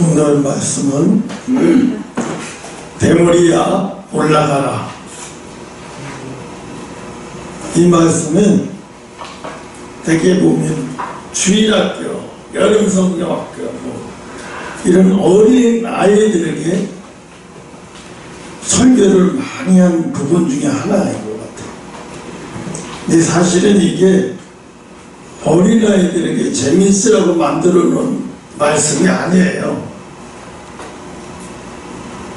오늘 말씀은 대머리야 올라가라. 이 말씀은 대개 보면 주일학교, 여름성경학교 이런 어린 아이들에게 설교를 많이 한 부분 중에 하나인 것 같아요. 근데 사실은 이게 어린아이들에게 재밌으라고 만들어 놓은 말씀이 아니에요.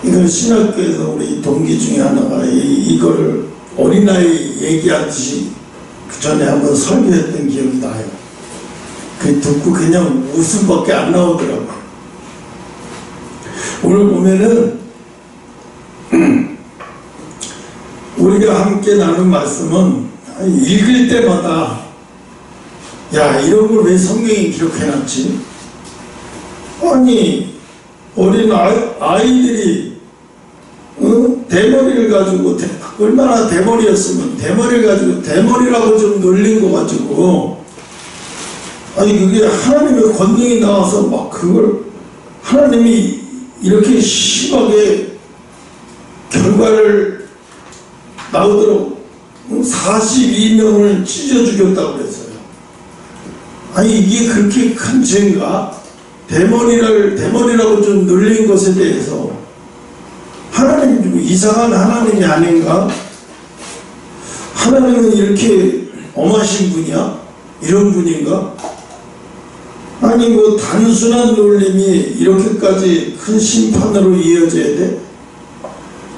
이걸 신학교에서 우리 동기 중에 하나가 이걸 어린아이 얘기하듯이 그 전에 한번 설교했던 기억이 나요. 그 듣고 그냥 웃음밖에 안 나오더라고요. 오늘 보면은 우리가 함께 나눈 말씀은 읽을 때마다 야, 이런 걸 왜 성경에 기록해놨지? 아니, 어린 아이들이 대머리를 가지고 얼마나 대머리였으면 대머리를 가지고 대머리라고 좀 놀린 거 가지고 아니 그게 하나님의 권능이 나와서 막 그걸 하나님이 이렇게 심하게 결과를 나오도록 42명을 찢어 죽였다고 그랬어요. 아니 이게 그렇게 큰 죄인가? 대머리라고 좀 놀린 것에 대해서 하나님 좀 이상한 하나님이 아닌가? 하나님은 이렇게 엄하신 분이야? 이런 분인가? 아니 뭐 단순한 놀림이 이렇게까지 큰 심판으로 이어져야 돼?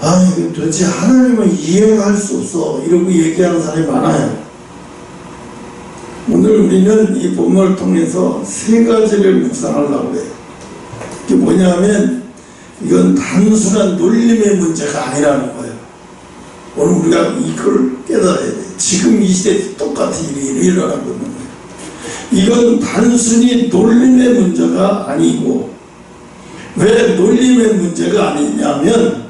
아이 도대체 하나님은 이해가 할 수 없어 이러고 얘기하는 사람이 많아요. 오늘 우리는 이 본문을 통해서 세 가지를 묵상하려고 해요. 그게 뭐냐면 이건 단순한 놀림의 문제가 아니라는 거예요. 오늘 우리가 이걸 깨달아야 돼. 지금 이 시대에 똑같은 일이 일어나고 있는 거예요. 이건 단순히 놀림의 문제가 아니고 왜 놀림의 문제가 아니냐면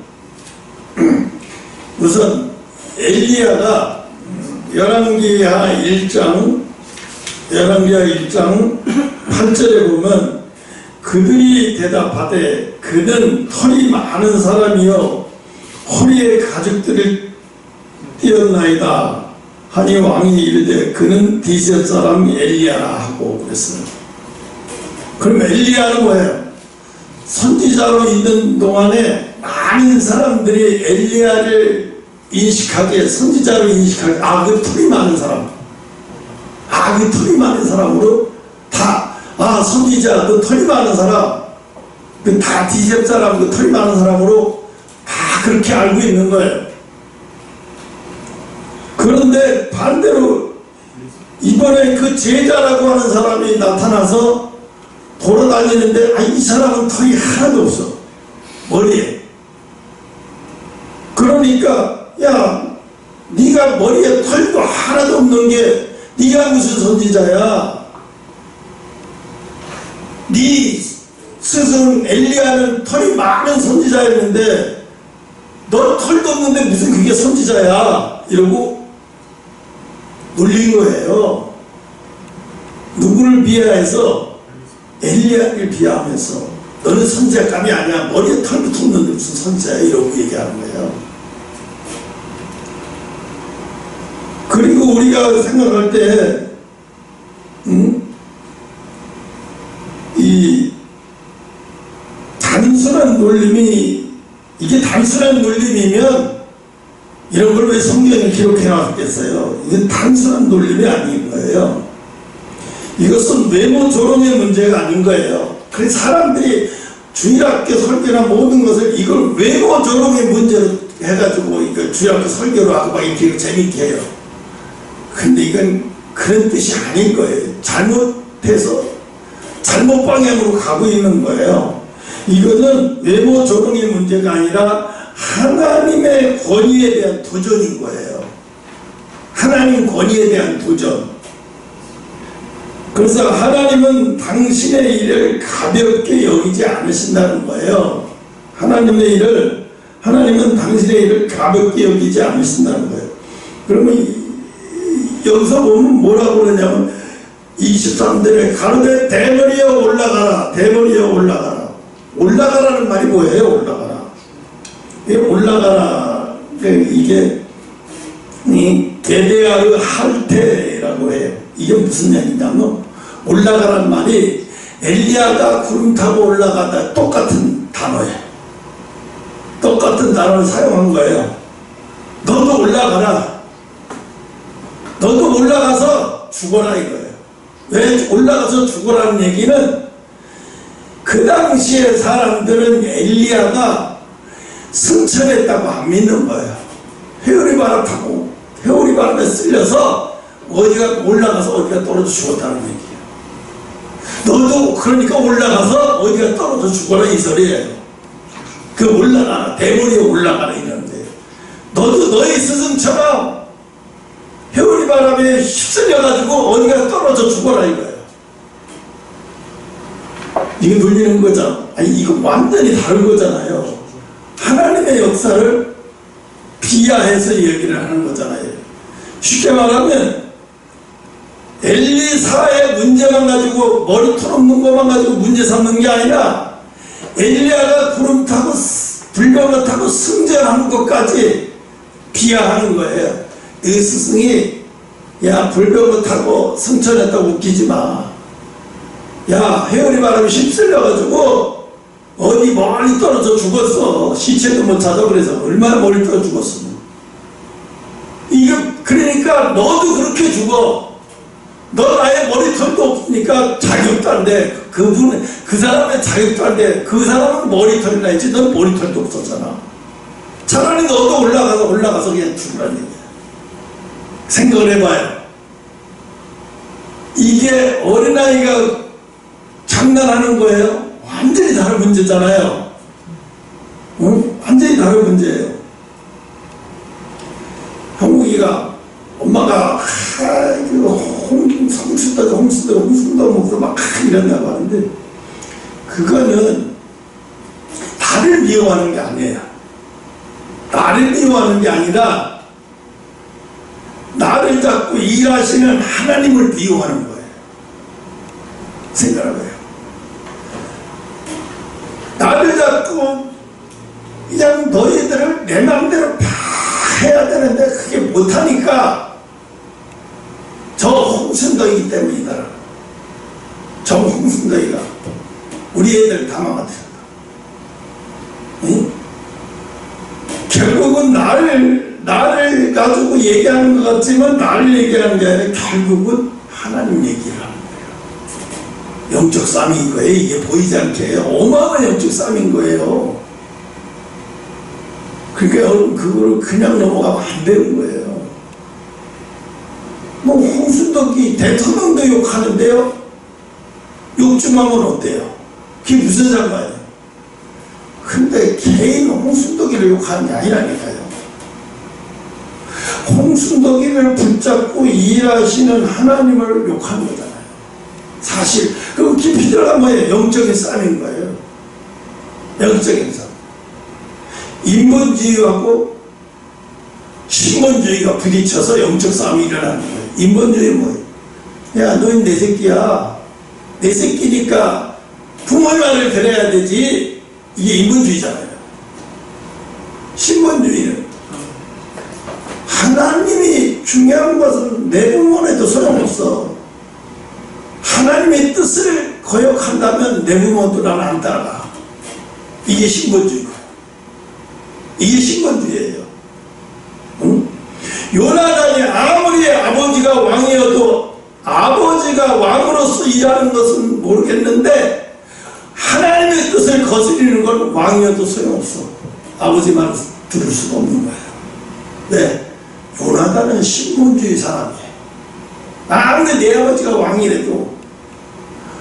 우선 엘리야가 열왕기하 1장 8절에 보면 그들이 대답하되 그는 털이 많은 사람이요 허리에 가죽들을 띄었나이다 하니 왕이 이르되 그는 디셋 사람 엘리야라 하고 그랬어요. 그럼 엘리야는 뭐예요? 선지자로 있는 동안에 많은 사람들이 엘리야를 인식하게 선지자로 인식하게 그 털이 많은 사람 그 털이 많은 사람으로 다 선지자 그 털이 많은 사람 그 다 디셉 사람 그 털이 많은 사람으로 다 그렇게 알고 있는 거예요. 그런데 반대로 이번에 그 제자라고 하는 사람이 나타나서 돌아다니는데 이 사람은 털이 하나도 없어 머리에. 그러니까 야 네가 머리에 털도 하나도 없는 게 네가 무슨 선지자야? 네 스승 엘리야는 털이 많은 선지자였는데 너 털도 없는데 무슨 그게 선지자야? 이러고 놀린 거예요. 누구를 비하해서? 엘리야를 비하하면서 너는 선지자감이 아니야. 머리에 털부터 없는데 무슨 선지자야? 이러고 얘기하는 거예요. 그리고 우리가 생각할 때 이 단순한 놀림이 이게 단순한 놀림이면 이런 걸 왜 성경에 기록해 놨겠어요? 이건 단순한 놀림이 아닌 거예요. 이것은 외모 조롱의 문제가 아닌 거예요. 그래서 사람들이 주일학교 설교나 모든 것을 이걸 외모 조롱의 문제로 해가지고 이거 주일학교 설교로 하고 막 이렇게 재밌게 해요. 근데 이건 그런 뜻이 아닌 거예요. 잘못해서 잘못 방향으로 가고 있는 거예요. 이거는 외모 조롱의 문제가 아니라 하나님의 권위에 대한 도전인 거예요. 하나님 권위에 대한 도전. 그래서 하나님은 당신의 일을 가볍게 여기지 않으신다는 거예요. 하나님은 당신의 일을 가볍게 여기지 않으신다는 거예요. 그러면 여기서 보면 뭐라고 그러냐면 23절에 가로되 대머리여 올라가라. 대머리여 올라가라. 올라가라는 말이 뭐예요? 올라가라. 올라가라. 이게 게데아르 할테라고 해요. 이게 무슨 얘기냐면 올라가라는 말이 엘리야가 구름 타고 올라가다 똑같은 단어예요. 똑같은 단어를 사용한 거예요. 너도 올라가라. 너도 올라가서 죽어라 이거예요. 왜 올라가서 죽어라는 얘기는 그 당시에 사람들은 엘리야가 승천했다고 안 믿는 거예요. 회오리바람 타고 회오리바람에 쓸려서 어디가 올라가서 어디가 떨어져 죽었다는 얘기예요. 너도 그러니까 올라가서 어디가 떨어져 죽어라 이 소리예요. 그 올라가라 대머리에 올라가라 이러는데 너도 너희 스승처럼 회오리바람에 휩쓸려가지고 어디가 떨어져 죽어라 이거예요. 이게 돌리는 거죠. 아니 이거 완전히 다른 거잖아요. 하나님의 역사를 비하해서 얘기를 하는 거잖아요. 쉽게 말하면 엘리사의 문제만 가지고 머리 털없는 것만 가지고 문제 삼는 게 아니라 엘리야가 구름 타고 불병을 타고 승전하는 것까지 비하하는 거예요. 이 스승이 야 불병을 타고 승천했다고 웃기지 마. 야 회오리 바람에 휩쓸려가지고 어디 멀리 떨어져 죽었어. 시체도 못 찾아. 그래서 얼마나 멀리 떨어져 죽었어. 이거 그러니까 너도 그렇게 죽어. 너 나의 머리털도 없으니까 자격도 안 돼. 그 사람의 자격도 안 돼. 그 사람은 머리털이나 있지 넌 머리털도 없었잖아. 차라리 너도 올라가서 그냥 죽으라는 얘기야. 생각을 해봐요. 이게 어린아이가 장난하는 거예요? 완전히 다른 문제잖아요. 응? 완전히 다른 문제예요. 형욱이가 엄마가 홍순도 먹고 막 이런다고 하는데 그거는 나를 미워하는 게 아니에요. 나를 미워하는 게 아니라 나를 잡고 일하시는 하나님을 미워하는 거예요. 생각해봐요. 나를 잡고 그냥 너희들을 내 마음대로 다 해야 되는데 그게 못하니까 저 홍순덕이기 때문이다. 저 홍순덕이가 우리 애들 다 망가뜨렸다. 응? 결국은 나를 가지고 얘기하는 것 같지만 나를 얘기하는 게 아니라 결국은 하나님 얘기를 하는 거예요. 영적 싸움인 거예요. 이게 보이지 않게 어마어마한 영적 싸움인 거예요. 그러니까 여러분 그거를 그냥 넘어가면 안 되는 거예요. 뭐 홍순덕이 대통령도 욕하는데요. 욕 좀 하면 어때요? 그게 무슨 상관이에요? 근데 개인 홍순덕이를 욕하는 게 아니라니까요. 홍순덕이를 붙잡고 일하시는 하나님을 욕하는 거잖아요. 사실 그거 깊이 들어가면 뭐예요? 영적인 싸움인 거예요. 영적인 싸움. 인본주의하고 신본주의가 부딪혀서 영적 싸움이 일어나는 거예요. 인본주의는 뭐예요? 야 너희 내 새끼야. 내 새끼니까 부모의 말을 들어야 되지. 이게 인본주의잖아요. 신본주의는 하나님이 중요한 것은 내 부모에도 소용없어. 하나님의 뜻을 거역한다면 내 부모도 나는 안 따라가. 이게 신본주의고 이게 신본주의예요. 응? 요나단이 아무리 아버지가 왕이어도 아버지가 왕으로서 일하는 것은 모르겠는데 하나님의 뜻을 거스리는 건 왕이어도 소용없어. 아버지 말 들을 수가 없는 거예요. 네, 요나단은 신본주의 사람이에요. 아무리 내 아버지가 왕이라도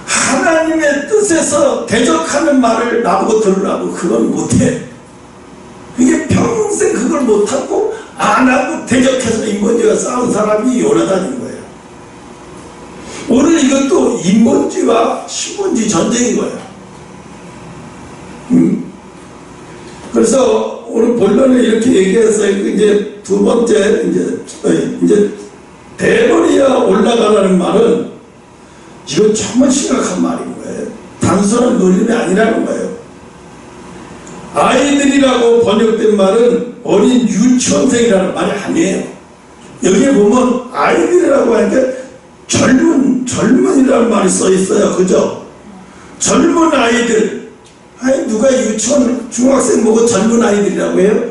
하나님의 뜻에서 대적하는 말을 나보고 들으라고 그건 못해. 이게 평생 그걸 못하고 안 하고 대적해서 인본주의와 싸운 사람이 요나단인 거예요. 오늘 이것도 인본주의와 신본주의 전쟁인 거예요. 그래서 오늘 본론을 이렇게 얘기해서 이제 두 번째 이제 대머리야 올라가라는 말은 이건 정말 심각한 말인 거예요. 단순한 논리는 아니라는 거예요. 아이들이라고 번역된 말은 어린 유치원생이라는 말이 아니에요. 여기에 보면 아이들이라고 하니까 젊은이라는 말이 써 있어요. 그죠? 젊은 아이들. 아니, 누가 유치원 중학생 보고 젊은 아이들이라고 해요?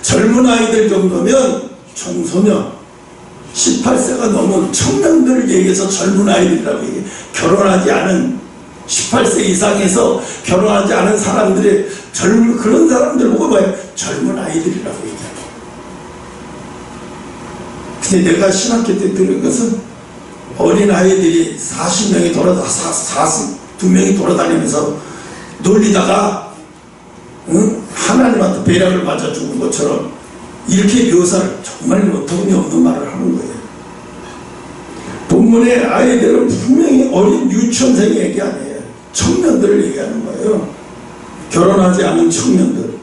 젊은 아이들 정도면 청소년, 18세가 넘은 청년들을 얘기해서 젊은 아이들이라고 얘기해요. 결혼하지 않은 18세 이상에서 결혼하지 않은 사람들의 그런 사람들 보고 뭐예요? 젊은 아이들이라고 얘기해요. 근데 내가 신학교 때 들은 것은 어린 아이들이 42명이 돌아다니면서 놀리다가 하나님한테 배락을 맞아 죽은 것처럼 이렇게 묘사를 정말 어처구니없는 말을 하는 거예요. 본문의 아이들은 분명히 어린 유치원생 얘기 아니에요. 청년들을 얘기하는 거예요. 결혼하지 않은 청년들.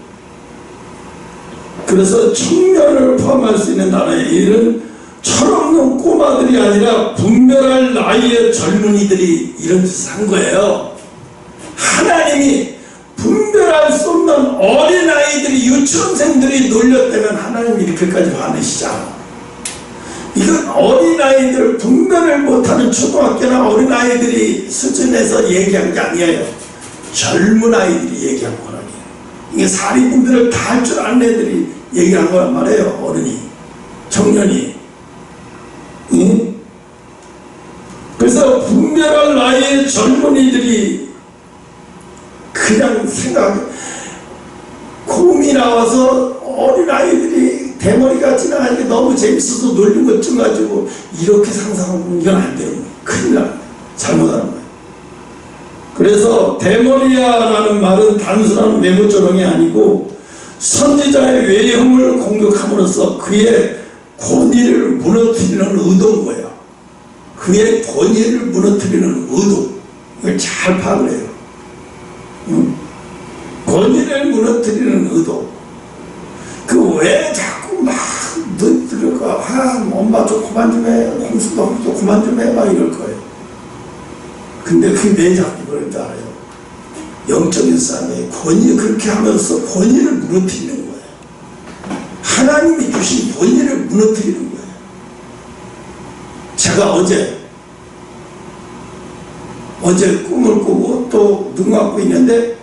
그래서 청년을 포함할 수 있는 나라의 일은 철없는 꼬마들이 아니라 분별할 나이의 젊은이들이 이런 짓을 한 거예요. 하나님이 분별할 수 없는 어린아이들이, 유치원생들이 놀렸다면 하나님이 이렇게까지 화내시지 않아. 이건 어린아이들, 분별을 못하는 초등학교나 어린아이들이 수준에서 얘기한 게 아니에요. 젊은 아이들이 얘기한 거라니. 이게 사리분별을 다 할 줄 아는 애들이 얘기한 거란 말이에요. 어른이, 청년이. 응? 그래서 분별할 나이의 젊은이들이 그냥 곰이 나와서 어린아이들이 대머리가 지나가니까 너무 재밌어서 놀린 것좀 가지고 이렇게 상상하면 이건 안 돼요. 큰일 납니다. 잘못하는 거예요. 그래서 대머리야라는 말은 단순한 메모조롱이 아니고 선지자의 외형을 공격함으로써 그의 권위를 무너뜨리는 의도인 거예요. 그의 권위를 무너뜨리는 의도. 이걸 잘 파악을 해요. 권위를 무너뜨리는 의도. 그 왜 자꾸 막 너희들과 엄마 좀 그만 좀 해, 홍수도 좀 그만 좀 해, 막 이럴 거예요. 근데 그게 왜 자꾸 그런지 알아요? 영적인 싸움에 권위, 그렇게 하면서 권위를 무너뜨리는 거예요. 하나님이 주신 권위를 무너뜨리는 거예요. 제가 어제 꿈을 꾸고 또 눈 감고 있는데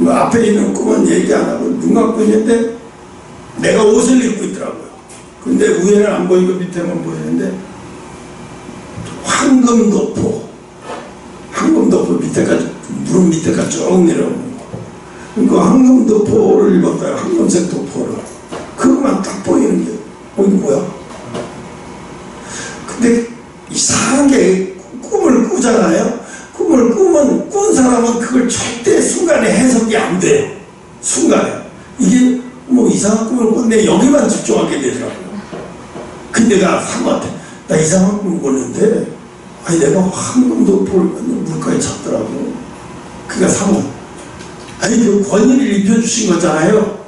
앞에 있는 꿈은 얘기 안 하고 눈 감고 있는데 내가 옷을 입고 있더라고요. 근데 위에는 안 보이고 밑에만 보이는데 황금도포 밑에까지, 무릎 밑에까지 쭉 내려오는 거. 그러니까 황금도포를 입었다요. 황금색 도포를. 그것만 딱 보이는 게, 이게 뭐야? 근데 이상한 게 꿈을 꾸잖아요. 꿈을 꾸면 꾼 사람은 그걸 절대 순간에 해석이 안 돼요. 순간에. 이게 뭐 이상한 꿈을 꿨는데 여기만 집중하게 되더라고요. 근데 내가 사모한테 나 이상한 꿈을 꿨는데 아니 내가 황금도포를 물가에 찼더라고. 그러니까 사모 아니 그 권위를 입혀주신 거잖아요.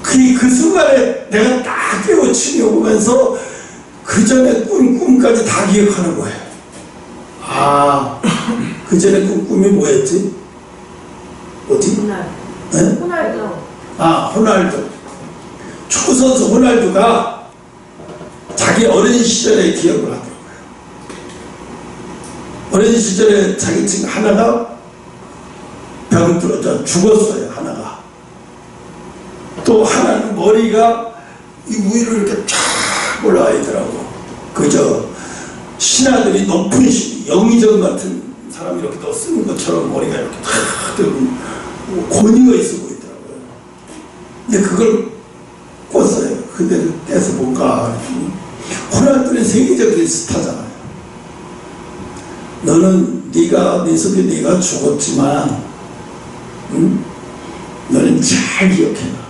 그 순간에 내가 딱 깨우침이 오면서 그 전에 꾼 꿈까지 다 기억하는 거예요. 그 전에 꾼 꿈이 뭐였지? 어디? 호날두. 호날두. 축구선수 호날두가 자기 어린 시절의 기억을 하더라고요. 어린 시절에 자기 친구 하나가 병 들어져 죽었어요. 하나가. 또 하나는 머리가 이 위로 이렇게 쫙 올라와 있더라고. 그저 신하들이 높은 영의정 같은 사람이 이렇게 더 쓰는 것처럼 머리가 이렇게 탁 되고 권위가 있어 보이더라고요. 근데 그걸 꿨어요. 그대로 떼서 뭔가 호날두는 세계적인 스타잖아요. 너는 네 속에 네가 죽었지만 너는 잘 기억해라.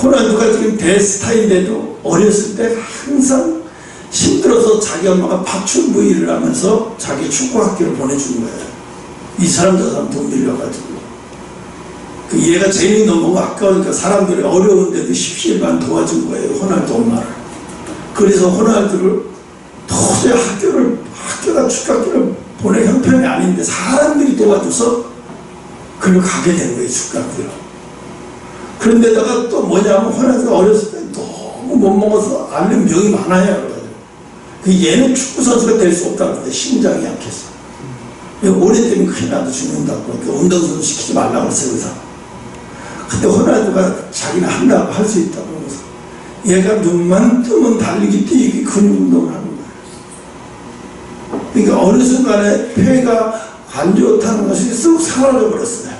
호날두가 지금 대스타인데도 어렸을 때 항상 힘들어서 자기 엄마가 파출부일을 하면서 자기 축구학교를 보내준 거예요. 이 사람 저 사람 돈 빌려가지고. 그 얘가 재능이 너무 아까우니까 사람들이 어려운데도 십시일반 도와준 거예요. 호날두 엄마를. 그래서 호날두를 도저히 학교가 축구학교를 돈의 형편이 아닌데 사람들이 도와줘서 그걸 가게 된 거예요, 축가들로. 그런데다가 또 뭐냐면 호날두가 어렸을 때 너무 못 먹어서 앓는 병이 많아요. 그 얘는 축구 선수가 될 수 없다고 그러는데 심장이 약해서. 오래 때문에 큰일 나도 죽는다고. 운동선수 시키지 말라고 했어요, 의사가. 근데 호날두가 자기는 한다고 할 수 있다고 그러면서 얘가 눈만 뜨면 달리기, 뛰기, 근육 운동을 하는 거예요. 그러니까 어느 순간에 폐가 안 좋다는 것이 쓱 사라져 버렸어요.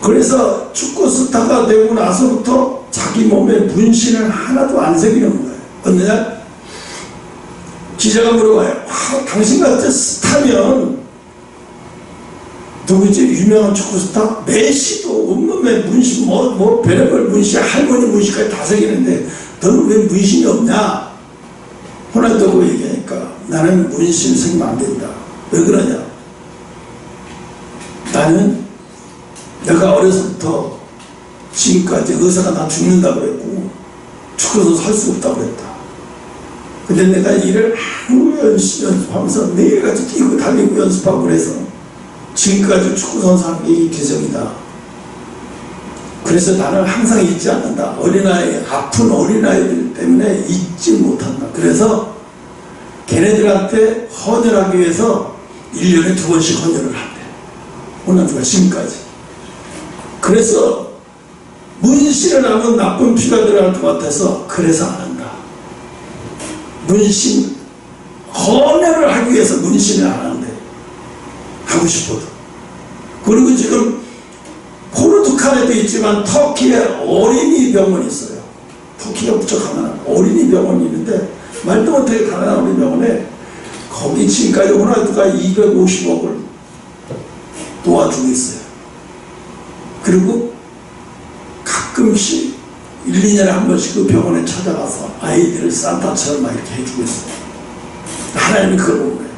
그래서 축구 스타가 되고 나서부터 자기 몸에 문신을 하나도 안 새기는 거예요. 어느 날 기자가 물어봐요. 당신같은 스타면 누구지? 유명한 축구 스타? 메시도 온몸에 문신, 별의별 문신, 할머니 문신까지 다 새기는데 너는 왜 문신이 없냐? 호날두가 얘기하니까 나는 문신 새기면 안 된다. 왜 그러냐? 나는 내가 어려서부터 지금까지 의사가 나 죽는다고 그랬고 축구선수 할 수 없다고 그랬다. 근데 내가 일을 하루 연습하면서 매일같이 뛰고 달리고 연습하고 그래서 지금까지 축구선수 하는 게 이 계정이다. 그래서 나는 항상 잊지 않는다. 어린아이, 아픈 어린아이들 때문에 잊지 못한다. 그래서 걔네들한테 헌혈하기 위해서 1년에 2번씩 헌혈을 한대. 호날두가 지금까지. 그래서 문신을 하면 나쁜 피가 들어갈 것 같아서 그래서 안 한다. 문신, 헌혈을 하기 위해서 문신을 안 한대. 하고 싶어도. 그리고 지금 포르투갈에도 있지만 터키에 어린이 병원이 있어요. 터키가 무척 가난한 어린이 병원이 있는데 말도 못하게 가난한 어린이 병원에 거기 지금까지 호날두가 250억을 도와주고 있어요. 그리고 가끔씩 1, 2년에 한 번씩 그 병원에 찾아가서 아이들을 산타처럼 막 이렇게 해주고 있어요. 하나님이 그걸 본 거예요.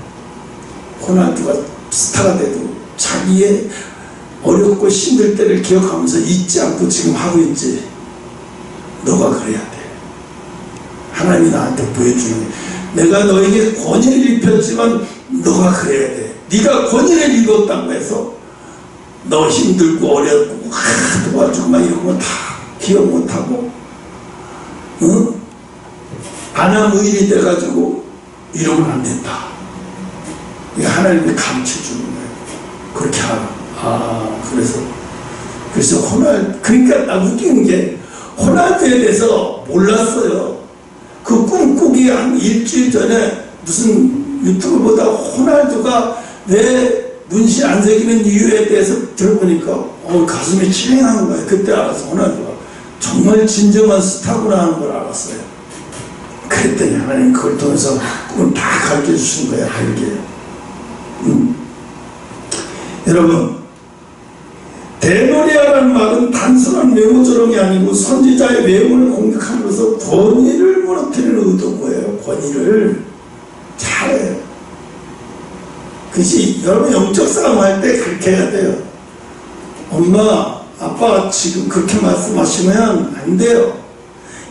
호날두가 스타가 돼도 자기의 어렵고 힘들 때를 기억하면서 잊지 않고 지금 하고 있지. 너가 그래야 돼. 하나님이 나한테 보여주는 거예요. 내가 너에게 권위를 입혔지만 너가 그래야 돼. 네가 권위를 입었다고 해서 너 힘들고 어렵고 도와주고 막 이런 거 다 기억 못하고 응? 안암의인이 돼가지고 이러면 안 된다. 이게 하나님이 가르쳐주는 거예요. 그렇게 하라. 그래서 그러니까 나 웃긴 게 호날두에 대해서 몰랐어요. 그 꿈꾸기 한 일주일 전에 무슨 유튜브 보다 호날두가 왜 문신 안 새기는 이유에 대해서 들어보니까 가슴이 찔링한 거예요. 그때 알았어. 호날두가 정말 진정한 스타구나 하는 걸 알았어요. 그랬더니 하나님 그걸 통해서 그걸 다 가르쳐 주신 거예요. 알게. 여러분, 대노리아라는 말은 단순한 외모 조롱이 아니고 선지자의 외모를 공격함으로써 권위를 무너뜨리는 의도인 거예요. 권위를 잘해요. 그것이 여러분 영적 싸움 할 때 그렇게 해야 돼요. 엄마, 아빠 지금 그렇게 말씀하시면 안 돼요.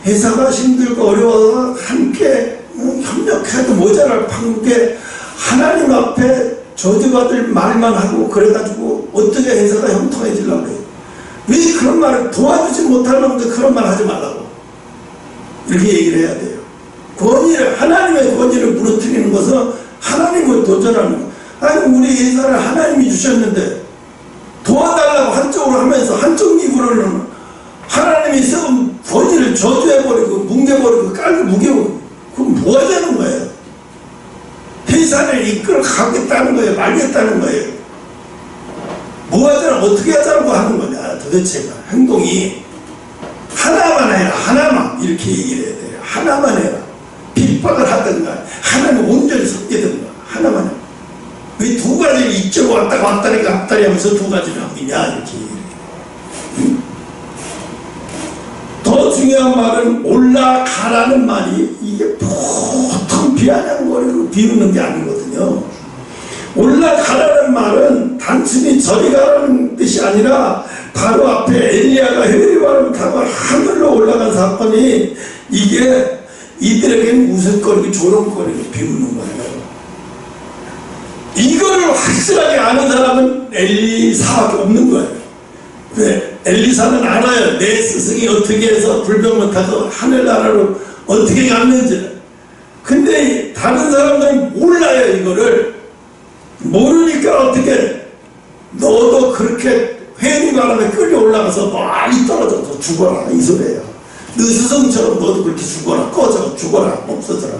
회사가 힘들고 어려워서 함께 협력해도 모자랄 판국에 하나님 앞에 저주받을 말만 하고 그래가지고 어떻게 회사가 형통해지려고 그래요. 왜 그런 말을 도와주지 못할 놈들 그런 말 하지 말라고 이렇게 얘기를 해야 돼요. 권위를, 하나님의 권위를 무너뜨리는 것은 하나님을 도전하는 거. 아니 우리 회사를 하나님이 주셨는데 도와달라고 한쪽으로 하면서 한쪽 입으로는 하나님이 썩은 권위를 저주해버리고 뭉개버리고 깔고 무게고 그럼 뭐 하자는 거예요. 회사를 이끌어 가겠다는 거예요? 말겠다는 거예요? 뭐 하자는, 어떻게 하자고 하는 거냐 도대체가. 행동이 하나만 해라. 하나만 이렇게 얘기를 해야 돼요. 하나만 해라. 핍박을 하든가 하나는 온전히 섞이든가 하나만 해라. 왜 두 가지를 이쪽으로 왔다리 하면서 두 가지를 하고 있냐 이렇게 얘기해요. 더 중요한 말은 올라가라는 말이 이게 보통 비아냥거리고 비웃는 게 아니거든요. 올라가라는 말은 단순히 저리 가라는 뜻이 아니라 바로 앞에 엘리야가 헤리바를 타고 하늘로 올라간 사건이 이게 이들에게는 웃을거리고 조롱거리고 비웃는 거예요. 이거를 확실하게 아는 사람은 엘리사밖에 없는 거예요. 왜? 엘리사는 알아요. 내 스승이 어떻게 해서 불병을 타서 하늘나라로 어떻게 갔는지를. 근데 다른 사람들은 몰라요. 이거를 모르니까 어떻게, 너도 그렇게 회의바람에 끌려 올라가서 많이 떨어져서 죽어라 이 소리예요. 너 스승처럼 너도 그렇게 죽어라, 꺼져, 죽어라, 없어져라.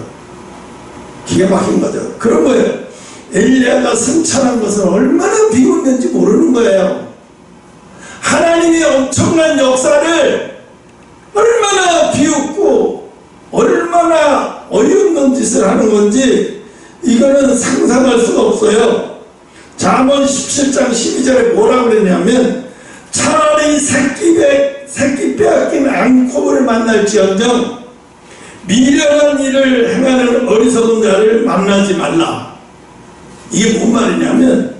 기가 막힌 거죠. 그런 거예요. 엘리야가 승천한 것은 얼마나 비웃는지 모르는 거예요. 하나님의 엄청난 역사를 얼마나 비웃고 얼마나 어이없는 짓을 하는 건지 이거는 상상할 수가 없어요. 잠언 17장 12절에 뭐라고 그랬냐면, 차라리 새끼 빼앗긴 앙코를 만날지언정 미련한 일을 행하는 어리석은 자를 만나지 말라. 이게 뭔 말이냐면,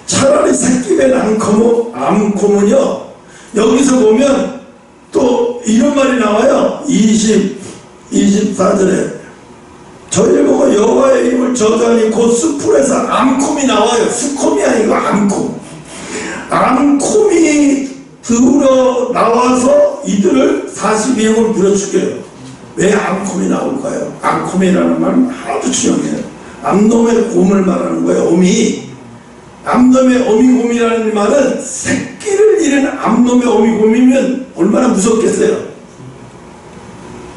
차라리 새끼 뺀 암코는요, 여기서 보면 또 이런 말이 나와요. 24절에 저희를 보고 여호와의 이름을 저주하니 곧 수풀에서 암콤이 나와요. 수콤이 아니고 암콤. 암콤이 들어 나와서 이들을 42명을 물어 죽여요. 왜 암콤이 나올까요? 암콤이라는 말은 아주 중요해요. 암놈의 곰을 말하는 거예요. 어미. 암놈의 어미곰이라는 말은 새끼를 잃은 암놈의 어미곰이면 얼마나 무섭겠어요.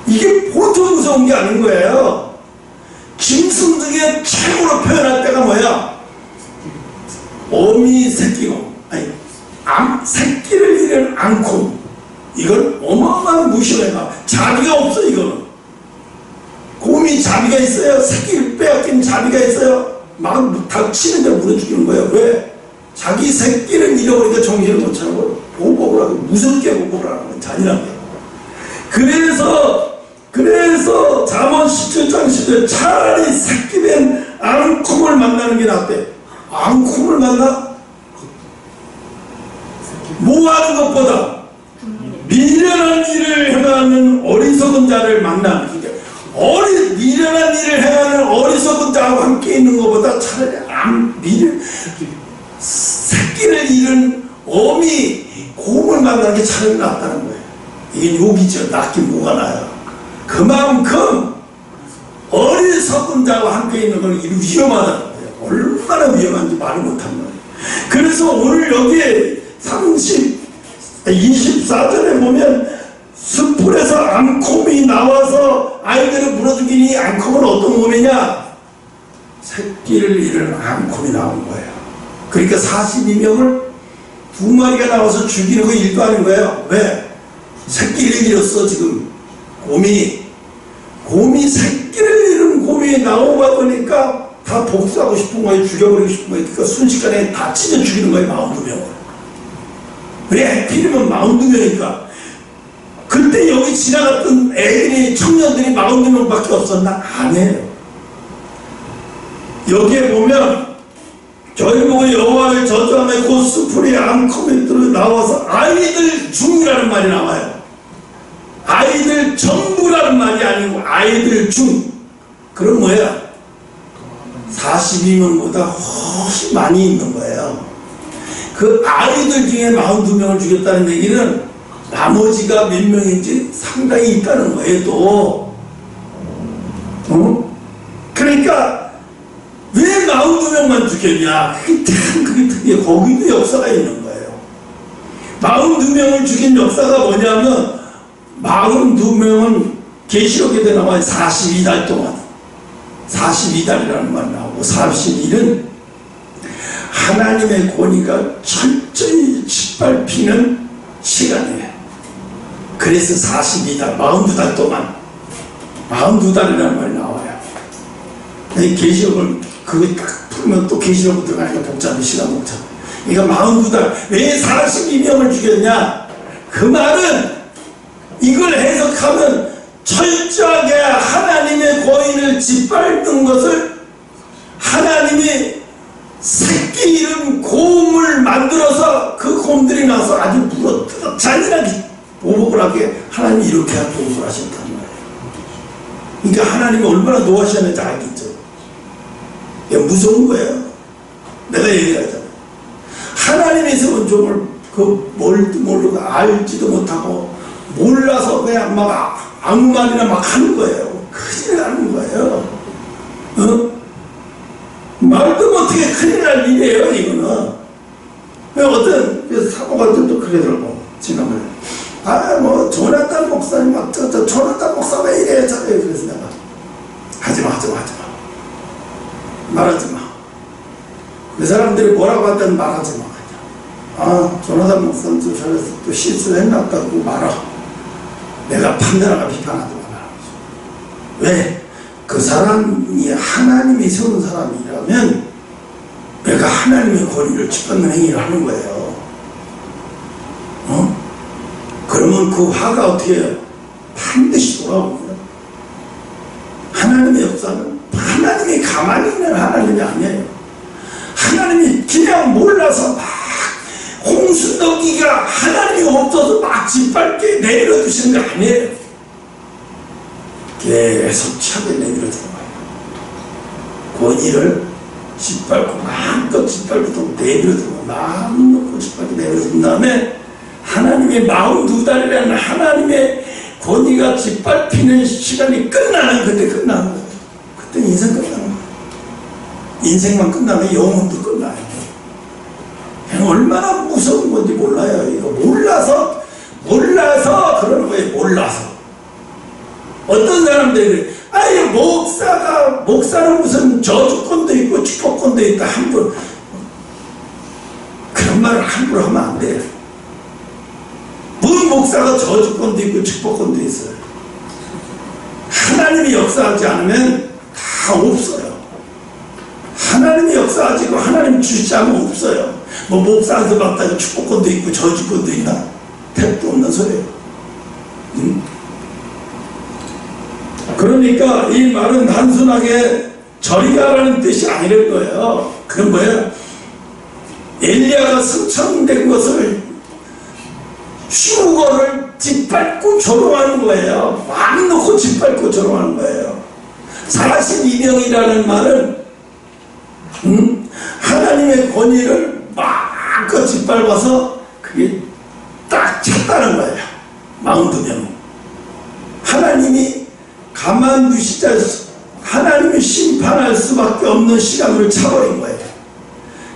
이게 보통 무서운 게 아닌 거예요. 짐승 중에 최고로 표현할 때가 뭐야? 어미 새끼곰. 아니, 새끼를 잃은 앙콤. 이건 어마어마한 무시해가. 자비가 없어. 이거는 곰이 자비가 있어요? 새끼를 빼앗긴 자비가 있어요? 막 닥치는 대로 물어 죽이는 거예요. 왜? 자기 새끼를 잃어버리니까 정신을 못 차리고 보복을 하고 무섭게 보복을 하는 거예요. 잔인하게. 그래서 잠언 17장 10절 차라리 새끼 된 앙콤을 만나는 게 낫대. 앙콤을 만나? 뭐 하는 것보다 미련한 일을 행하는 어리석은 자를 만나는 게, 미련한 일을 행하는 어리석은 자와 함께 있는 것보다 차라리 새끼를 잃은 어미 곰을 만나는 게 차라리 낫다는 거예요. 이게 욕이죠. 낫긴 뭐가 나요. 그만큼 어리석은 자와 함께 있는 건 위험하다는 거예요. 얼마나 위험한지 말을 못한 거예요. 그래서 오늘 여기에 24절에 보면 숯불에서 앙콤이 나와서 아이들을 물어 죽이니, 앙콤은 어떤 놈이냐? 새끼를 잃은 앙콤이 나온 거예요. 그러니까 42명을 2마리가 나와서 죽이는 거 일도 아닌 거예요. 왜? 새끼를 잃었어. 지금 곰이 새끼를 잃은 곰이 나오다 보니까 다 복수하고 싶은 거예요. 죽여버리고 싶은 거예요. 그러니까 순식간에 다 찢어 죽이는 거예요. 42명을. 왜? 하필이면 42명이니까. 그때 여기 지나갔던 애들이, 청년들이 42명밖에 없었나? 아니에요. 여기에 보면 저희 보고 여호와를 저주하며 곧 수풀이 앙콤이 들어 나와서 아이들 중이라는 말이 나와요. 아이들 전부라는 말이 아니고 아이들 중. 그럼 뭐야? 42명보다 훨씬 많이 있는 거예요. 그 아이들 중에 42명을 죽였다는 얘기는 나머지가 몇 명인지 상당히 있다는 거예요. 또 그러니까 왜 42명만 죽였냐? 그게 특이해. 거기도 역사가 있는 거예요. 42명을 죽인 역사가 뭐냐면, 42명은 계시록에 나와요. 42달 동안. 42달이라는 말 나오고, 42일은 하나님의 권위가 철저히 짓밟히는 시간이에요. 그래서 42달, 42달 동안 42달이라는 말이 나와요. 계시록을 그거 딱 풀면 또 계시록부터 들어가니까 복잡해. 시간 복잡해. 그러니까 42달. 왜 42명을 죽였냐? 그 말은 이걸 해석하면 철저하게 하나님의 권위를 짓밟는 것을 하나님이 새끼 이름 곰을 만들어서 그 곰들이 나서 아주 물어뜯어 잔인하게 보복을 하게 하나님이 이렇게 보복을 하셨단 말이에요. 그러니까 하나님이 얼마나 노하셨는지 알겠죠. 무서운 거예요. 내가 얘기하잖아. 하나님이 세운 종을 뭘도 모르고 알지도 못하고 몰라서 그냥 막 아무 말이나 막 하는 거예요. 큰일 나는 거예요. 말도 못하게 큰일 날 일이에요, 이거는. 어떤 사고가 또 그러더라고, 지난번에. 조나단 목사님, 조나단 목사 왜 이래, 저래. 그래서 내가, 하지마. 말하지 마. 그 사람들이 뭐라고 하든 말하지 마. 조나단 목사님 저래서 또 실수했나 보고 말아. 내가 판단하고 비판하지 마라. 왜? 그 사람이 하나님이 세운 사람이라면 내가 하나님의 권위를 짓밟는 행위를 하는 거예요. 그러면 그 화가 어떻게 해요? 반드시 돌아옵니다. 하나님의 역사는 하나님이 가만히 있는 하나님이 아니에요. 하나님이 그냥 몰라서 막 홍수더기가 하나님이 없어서 막 짓밟게 내버려 두시는 거 아니에요. 계속 차게 내버려 들어가요. 권위를 짓밟고 마음껏 짓밟고 내버려 두고 마음 놓고 짓밟고 내버려 둔 다음에 하나님의 42달이라는 하나님의 권위가 짓밟히는 시간이 끝나는, 그때 끝나는 거예요. 그때 인생 끝나는 거예요. 인생만 끝나면 영혼도 끝나요. 그냥 얼마나 무서운 건지 몰라요. 이거 몰라서 그러는 거예요. 몰라서. 어떤 사람들이 목사는 무슨 저주권도 있고 축복권도 있다, 함부로 그런 말을 함부로 하면 안 돼요. 무슨 목사가 저주권도 있고 축복권도 있어요. 하나님이 역사하지 않으면 다 없어요. 하나님이 역사하지 않고 하나님 주시지 않으면 없어요. 목사한테 받다가 축복권도 있고 저주권도 있나? 택도 없는 소리예요. 그러니까 이 말은 단순하게 저리 가라는 뜻이 아니랄 거예요. 그건 뭐예요? 엘리야가 승천된 것을 휴거를 짓밟고 조롱하는 거예요. 마음 놓고 짓밟고 조롱하는 거예요. 42명이라는 말은 하나님의 권위를 마음껏 짓밟아서 그게 딱 찼다는 거예요. 42명. 하나님이 가만두시자, 하나님이 심판할 수밖에 없는 시간을 차버린 거예요.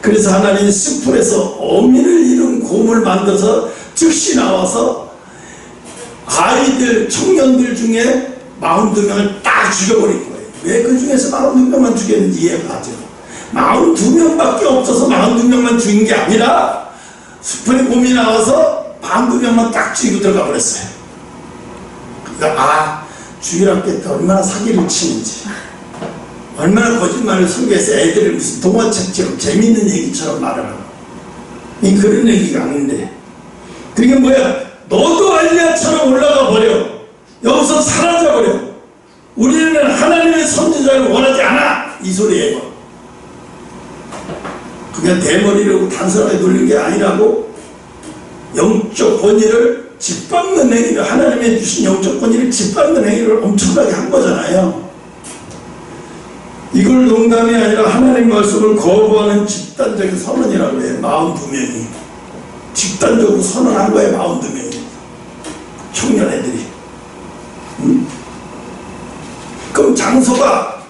그래서 하나님이 숯불에서 어미를 이룬 곰을 만들어서 즉시 나와서 아이들, 청년들 중에 42명을 딱 죽여버린 거예요. 왜 그 중에서 42명만 죽였는지 이해가 가죠. 42명밖에 없어서 42명만 죽인 게 아니라 숯불에 곰이 나와서 42명만 딱 죽이고 들어가 버렸어요. 그러니까 주일학교 때 얼마나 사기를 치는지, 얼마나 거짓말을 설계해서 애들을 무슨 동화책처럼 재밌는 얘기처럼 말을 하고, 그런 얘기가 아닌데, 그게 뭐야? 너도 엘리야처럼 올라가 버려. 여기서 사라져 버려. 우리는 하나님의 선지자를 원하지 않아. 이 소리예요. 그냥 대머리라고 단순하게 돌린 게 아니라고, 영적 권위를 짓밟는 행위를, 하나님의 주신 영적 권위를 짓밟는 행위를 엄청나게 한 거잖아요. 이걸 농담이 아니라 하나님 말씀을 거부하는 집단적인 선언이라고 해요. 42명이 집단적으로 선언한 거예요. 42명이 청년 애들이. 그럼 장소가,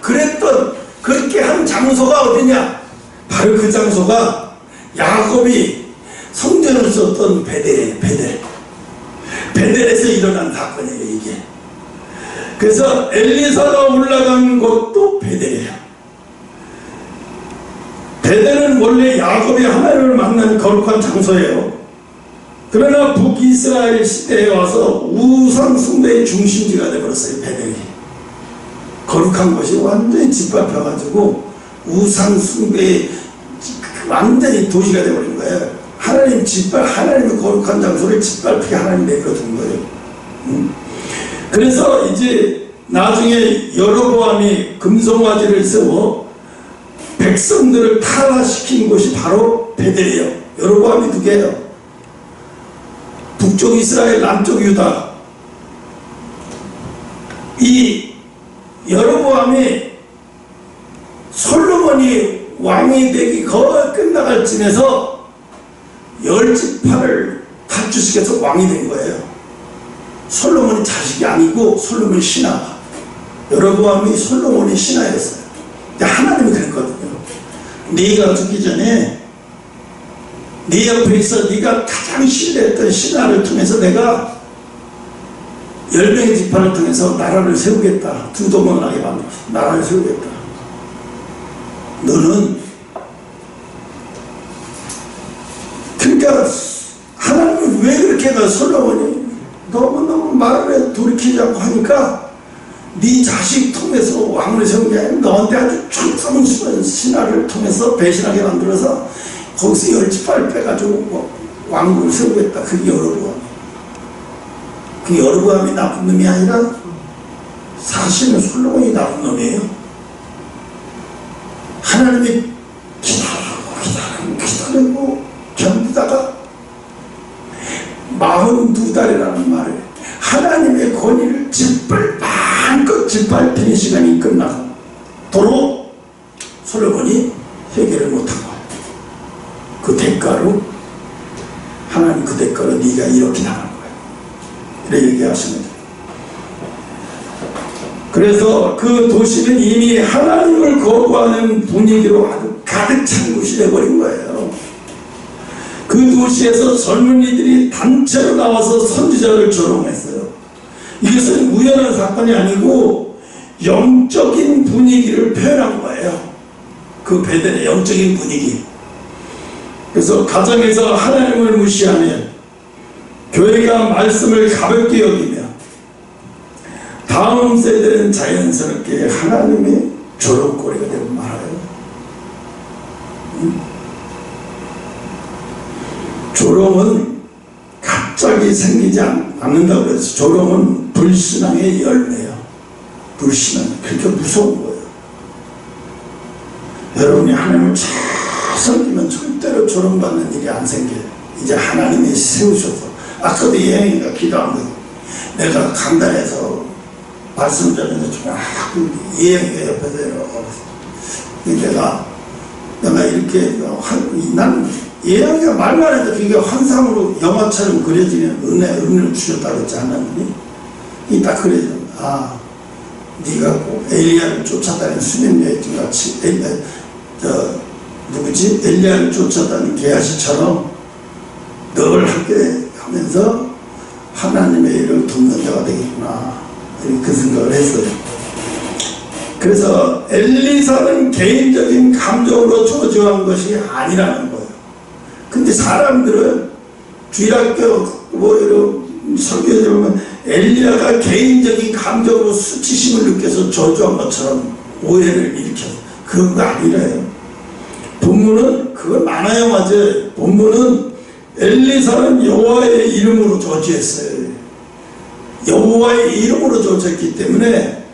그렇게 한 장소가 어디냐? 바로 그 장소가 야곱이 성전을 썼던 베델이에요. 베델에서 일어난 사건이에요, 이게. 그래서 엘리사가 올라간 곳도 베델이에요. 베델은 원래 야곱이 하나님을 만난 거룩한 장소예요. 그러나 북이스라엘 시대에 와서 우상 숭배의 중심지가 되어버렸어요. 베델이. 거룩한 곳이 완전히 짓밟혀가지고 우상 숭배의 완전히 도시가 되어버린 거예요. 하나님의 거룩한 장소를 짓밟히게 하나님 내버려둔 거예요. 그래서 이제 나중에 여로보암이 금송아지를 세워 백성들을 타락시킨 곳이 바로 베델이에요. 여로보암이 두 개예요. 북쪽 이스라엘, 남쪽 유다. 이 여로보암이 솔로몬이 왕이 되기 거의 끝나갈 쯤에서 10지파를 탈주시켜서 왕이 된 거예요. 솔로몬이 자식이 아니고 솔로몬이 신하. 여로보암이 솔로몬이 신하였어요. 하나님이 그랬거든요. 네가 죽기 전에 네 옆에 있어 네가 가장 신뢰했던 신하를 통해서 내가 10명의 지파를 통해서 나라를 세우겠다. 두동원하게 만들어서 나라를 세우겠다. 너는 그러니까 하나님은 왜 그렇게 해서 솔로몬이 너무너무 말을 해 돌이키지 않고 하니까 네 자식 통해서 왕을 세운 게 아니라 너한테 아주 천성스러운 신하를 통해서 배신하게 만들어서 거기서 10지파를 빼가지고 왕국을 세우겠다. 그게 여로보암. 그 여로보암이 나쁜 놈이 아니라 사실은 솔로몬이 나쁜 놈이에요. 하나님이 기다리고 견디다가 42달이라는 말을 하나님의 권위를 마음껏 짓밟히는 시간이 끝나서 도로 솔로몬이 해결을 못하고 그 대가로 하나님 그 대가로 네가 이렇게 당한 거야. 이렇게 얘기하십니다. 그래서 그 도시는 이미 하나님을 거부하는 분위기로 아주 가득 찬 곳이 되어버린 거예요. 그 도시에서 젊은이들이 단체로 나와서 선지자를 조롱했어요. 이것은 우연한 사건이 아니고 영적인 분위기를 표현한 거예요. 그 베델의 영적인 분위기. 그래서 가정에서 하나님을 무시하면 교회가 말씀을 가볍게 여기며 다음 세대는 자연스럽게 하나님의 조롱거리가 되고 말아요. 조롱은 갑자기 생기지 않는다고 그래서 조롱은 불신앙의 열매예요. 불신앙. 그렇게 무서운 거예요. 여러분이 하나님을 잘 섬기면 절대로 조롱받는 일이 안 생겨요. 이제 하나님이 세우셔서 아까도 예영이가 기도한 거 내가 강단에서 말씀 전해서 예영이가 옆에서 내가 이렇게 난 예영이가 말만 해도 그게 환상으로 영화처럼 그려지는 은혜를 주셨다고 그랬지 않았니? 이 딱 그려져. 네가 꼭 엘리야를 쫓아다니는 수면여행 같이 엘리야를 쫓아다니는 게하시처럼 늘 함께 하면서 하나님의 일을 돕는 자가 되겠구나. 그 생각을 했어요. 그래서 엘리사는 개인적인 감정으로 저주한 것이 아니라는 거예요. 근데 사람들은 주일학교 이런 설교에 보면 엘리야가 개인적인 감정으로 수치심을 느껴서 저주한 것처럼 오해를 일으켜서 그런 거 아니래요. 본문은 그건 많아요. 맞아요. 본문은 엘리사는 여호와의 이름으로 저주했어요. 여호와의 이름으로 저주했기 때문에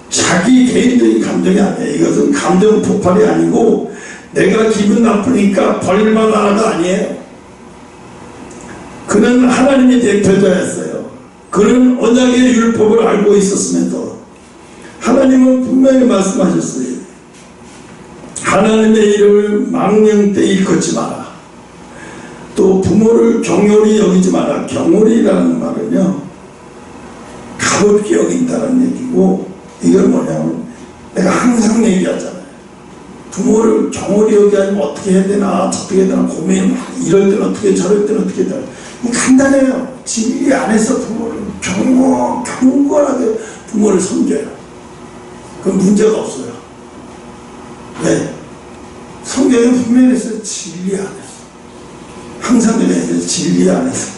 자기 개인적인 감정이 아니에요. 이것은 감정 폭발이 아니고 내가 기분 나쁘니까 벌받아라가 아니에요. 그는 하나님의 대표자였어요. 그는 언약의 율법을 알고 있었음에도 하나님은 분명히 말씀하셨어요. 하나님의 이름을 망령 때 일컫지 마라. 또 부모를 경홀히 여기지 마라. 경홀이라는 말은요 가볍게 여긴다는 얘기고, 이건 뭐냐면 내가 항상 얘기하잖아요. 부모를 경홀히 여기하면 어떻게 해야 되나 어떻게 해야 되나 고민, 이럴 때는 어떻게 저럴 때는 어떻게 해야 되나. 간단해요. 진리 안에서 부모를 경건하게 부모를 섬겨요. 그건 문제가 없어요. 왜? 성경에 분명히 있어요. 진리 안에서. 항상 그래요. 진리 안에서.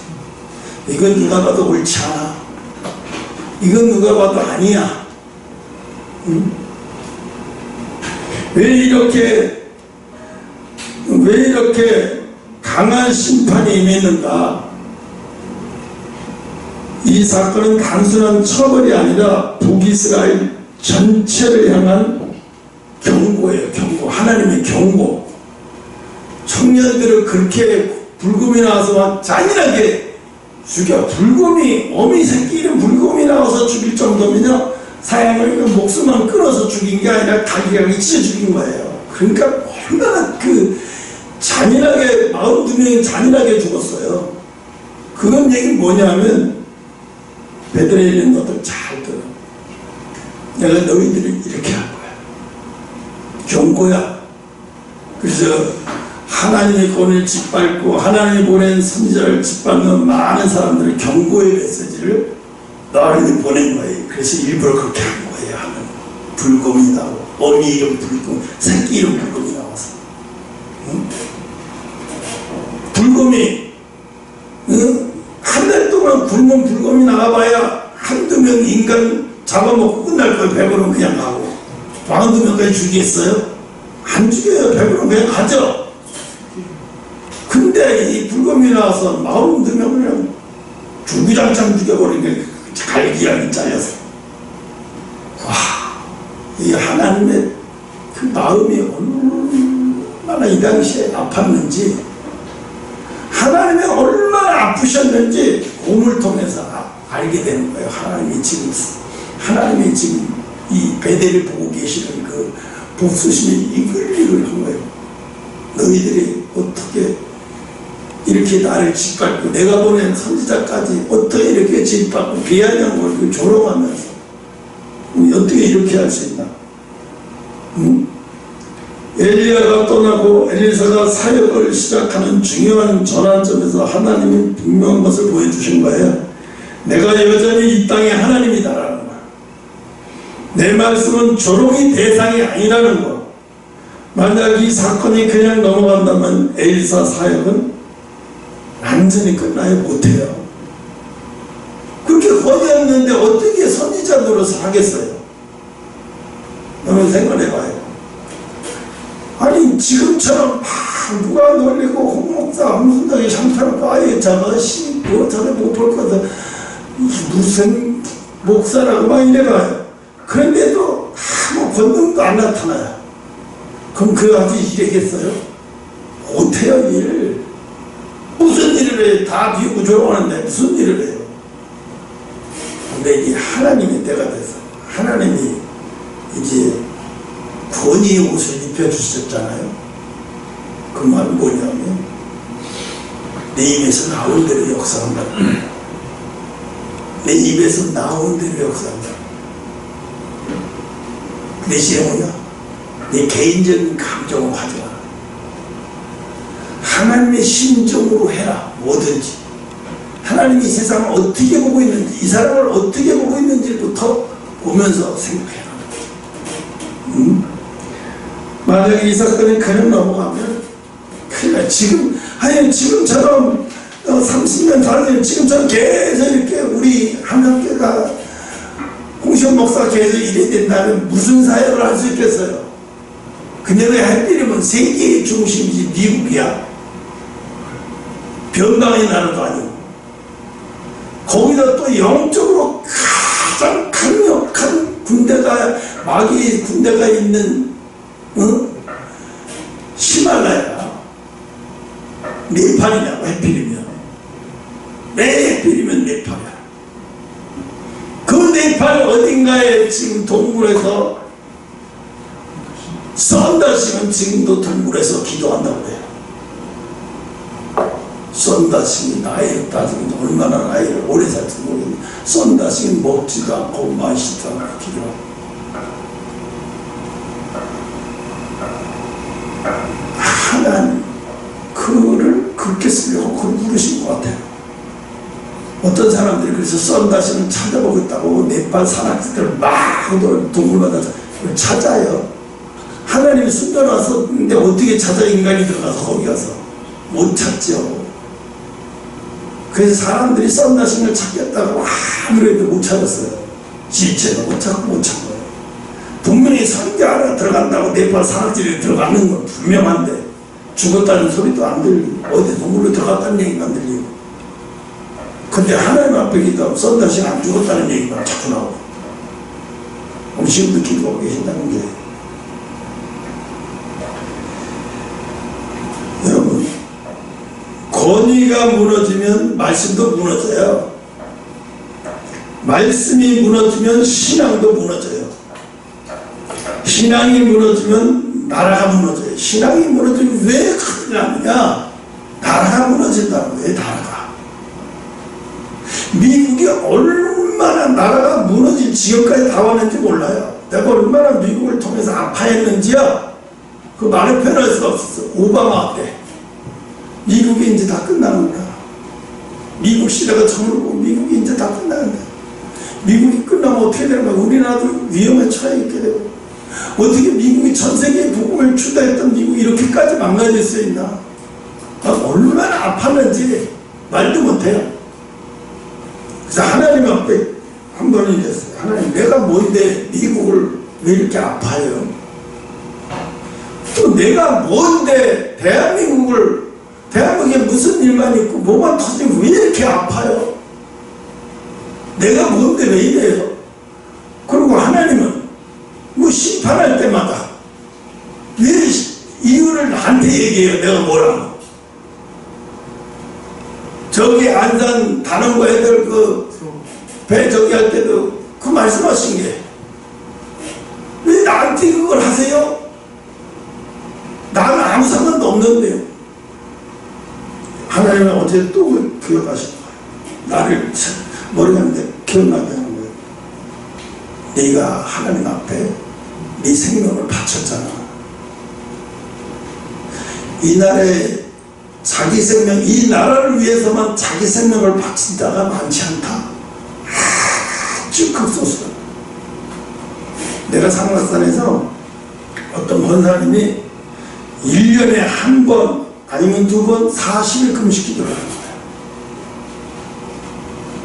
이건 누가 봐도 옳지 않아. 이건 누가 봐도 아니야. 왜 이렇게 강한 심판이 임했는가? 이 사건은 단순한 처벌이 아니라 북이스라엘 전체를 향한 경고예요. 경고. 하나님의 경고. 청년들을 그렇게 불금이 나와서 막 잔인하게 죽여. 불금이, 어미 새끼는 불금이 나와서 죽일 정도면요, 사양을 목숨만 끊어서 죽인 게 아니라 자기가 미쳐 죽인 거예요. 그러니까 얼마나 그 잔인하게 42명이 잔인하게 죽었어요. 그건 얘기 뭐냐면 베들레헴 너들 잘 들어. 내가 너희들을 이렇게 할 거야. 경고야. 그래서 하나님의 권을 짓밟고 하나님이 보낸 선지자를 짓밟는 많은 사람들의 경고의 메시지를 너희들이 보낸 거예요. 그래서 일부러 그렇게 한 거예요. 하는 불곰이 나오고 어미 이름 불곰, 새끼 이름 불곰이 나와서 응? 불곰이 한 달 동안 굶은 불곰이 나와봐야 한두 명 인간 잡아먹고 끝날 거예요. 배부르면 그냥 가고 42명까지 죽이겠어요? 안 죽여요. 배부르면 그냥 가죠. 근데 이 불곰이 나와서 42명을 주구장창 죽여버린 게 갈기갈기 잘려서 와, 이 하나님의 그 마음이 얼마나 이 당시에 아팠는지 하나님이 얼마나 아프셨는지 몸을 통해서 알게 되는 거예요. 하나님이 지금 이 베델을 보고 계시는 그 복수심이 이글이글 한 거예요. 너희들이 어떻게 이렇게 나를 짓밟고 내가 보낸 선지자까지 어떻게 이렇게 짓밟고 비아냥거리고 조롱하면서 어떻게 이렇게 할 수 있나? 응? 엘리야가 떠나고 엘리사가 사역을 시작하는 중요한 전환점에서 하나님이 분명한 것을 보여주신 거예요. 내가 여전히 이 땅의 하나님이다라는 거야. 내 말씀은 조롱이 대상이 아니라는 거. 만약 이 사건이 그냥 넘어간다면 엘리사 사역은 완전히 끝나야 못해요. 그렇게 거대했는데 어떻게 선지자 노릇을 하겠어요? 여러분 생각해봐요. 아니 지금처럼 누가 놀리고 홍목사 홍순덕이 샴푸하고 아예 저것이 뭐 전에 못 볼 거다 무슨 목사라고 막 이래가요. 그런데도 아무 권능도 안 나타나요. 그럼 그 아버지 일하겠어요? 못해요. 일 무슨 일을 해요? 다 비우고 조롱하는데 무슨 일을 해요? 근데 이 하나님의 때가 돼서 하나님이 이제 권위의 옷을 입혀주셨잖아요. 그 말은 뭐냐면 내 입에서 나온 대로 역사한다. 내 입에서 나온 대로 역사한다. 그 대신에 뭐냐? 내 개인적인 감정으로 하지 마. 하나님의 심정으로 해라. 뭐든지. 하나님이 세상을 어떻게 보고 있는지, 이 사람을 어떻게 보고 있는지부터 보면서 생각해라. 만약에 이 사건이 그냥 넘어가면 큰일 나. 지금처럼 30년 전에 지금처럼 계속 이렇게 우리 한명교가 홍시원 목사가 계속 이래야 된다면 무슨 사역을 할 수 있겠어요? 근데 왜 하필이면 세계의 중심지 미국이야. 변방의 나라도 아니고 거기다 또 영적으로 가장 강력한 군대가 마귀 군대가 있는 히말라야. 네팔이냐고 해필이면 왜 해필이면 네팔이야. 그 네팔 어딘가에 지금 동굴에서 썬다싱은 지금도 동굴에서 기도한다고 해요. 썬다싱이 나이를 따지면 얼마나 나이를 오래 살지 모르겠는데 썬다싱이 먹지도 않고 마시지도 않고 기도하고 하나님 그거를 그렇게 쓰려고 그걸 부르신 것 같아요. 어떤 사람들이 그래서 썬다싱을 찾아보겠다고 네팔 산악지들을 막 동굴마다 찾아요. 하나님이 숨겨놔서 근데 어떻게 찾아 인간이 들어가서 거기 가서 못 찾죠. 그래서 사람들이 썬다싱을 찾겠다고 아무래도 못 찾았어요. 지체도 못 찾고 못 찾고 분명히 선교 하나 들어간다고 네팔 산악지에 들어가는 건 분명한데 죽었다는 소리도 안 들리고 어디 동굴로 들어갔다는 얘기만 들리고 근데 하나님 앞에 기도하면 썬다싱 안 죽었다는 얘기만 자꾸 나오고 지금도 기도하고 계신다는 게 여러분 권위가 무너지면 말씀도 무너져요. 말씀이 무너지면 신앙도 무너져요. 신앙이 무너지면 나라가 무너져요. 신앙이 무너지면 왜 큰일 나느냐? 나라가 무너진다고. 왜 나라가? 미국이 얼마나 나라가 무너진 지경까지 다 왔는지 몰라요. 내가 얼마나 미국을 통해서 아파했는지요. 그 말을 표현할 수가 없었어. 오바마 때 미국이 이제 다 끝나는구나. 미국 시대가 저물고 미국이 이제 다 끝나는데, 미국이 끝나면 어떻게 되는 거야? 우리나라도 위험한 처해 있게 되고, 어떻게 미국이 전 세계에 복음을 주도했던 미국이 이렇게까지 망가질 수 있나? 얼마나 아팠는지 말도 못해요. 그래서 하나님 앞에 한 번은 이랬어요. 하나님, 내가 뭔데 미국을 왜 이렇게 아파요? 또 내가 뭔데 대한민국에 무슨 일만 있고 뭐만 터지면 왜 이렇게 아파요? 내가 뭔데 왜 이래요? 그리고 하나님은 뭐 심판할 때마다 왜 이유를 나한테 얘기해요? 내가 뭐라고? 저기 안산 단원고 애들 배 저기 할 때도 그 말씀하신 게 왜 나한테 그걸 하세요? 나는 아무 상관도 없는데요. 하나님은 어제 또 기억하신 거예요. 나를 모르겠는데 기억나게 하는 거예요. 네가 하나님 앞에 네 생명을 바쳤잖아. 이 나라에 자기 생명, 이 나라를 위해서만 자기 생명을 바친 자가 많지 않다. 아주 극소수다. 내가 상락산에서 어떤 권사님이 1년에 한 번 아니면 2번 40일 금식 기도를 하는 거예요.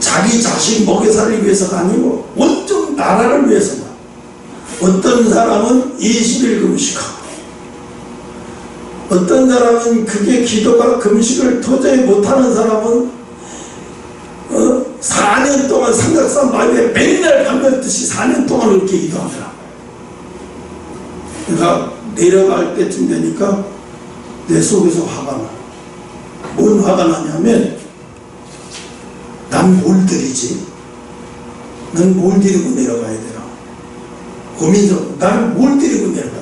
자기 자식 먹여 살리기 위해서가 아니고 온전 나라를 위해서만. 어떤 사람은 20일 금식하고, 어떤 사람은 그게 기도가 금식을 도저히 못하는 사람은 4년 동안 삼각산 바위에 맨날 밤낮듯이 4년 동안 이렇게 기도하더라고요. 내가 내려갈 때쯤 되니까 내 속에서 화가 나. 뭔 화가 나냐면, 난 뭘 드리지? 난 뭘 드리고 내려가야 되나? 고민스러워. 나는 뭘 드리고 내려가?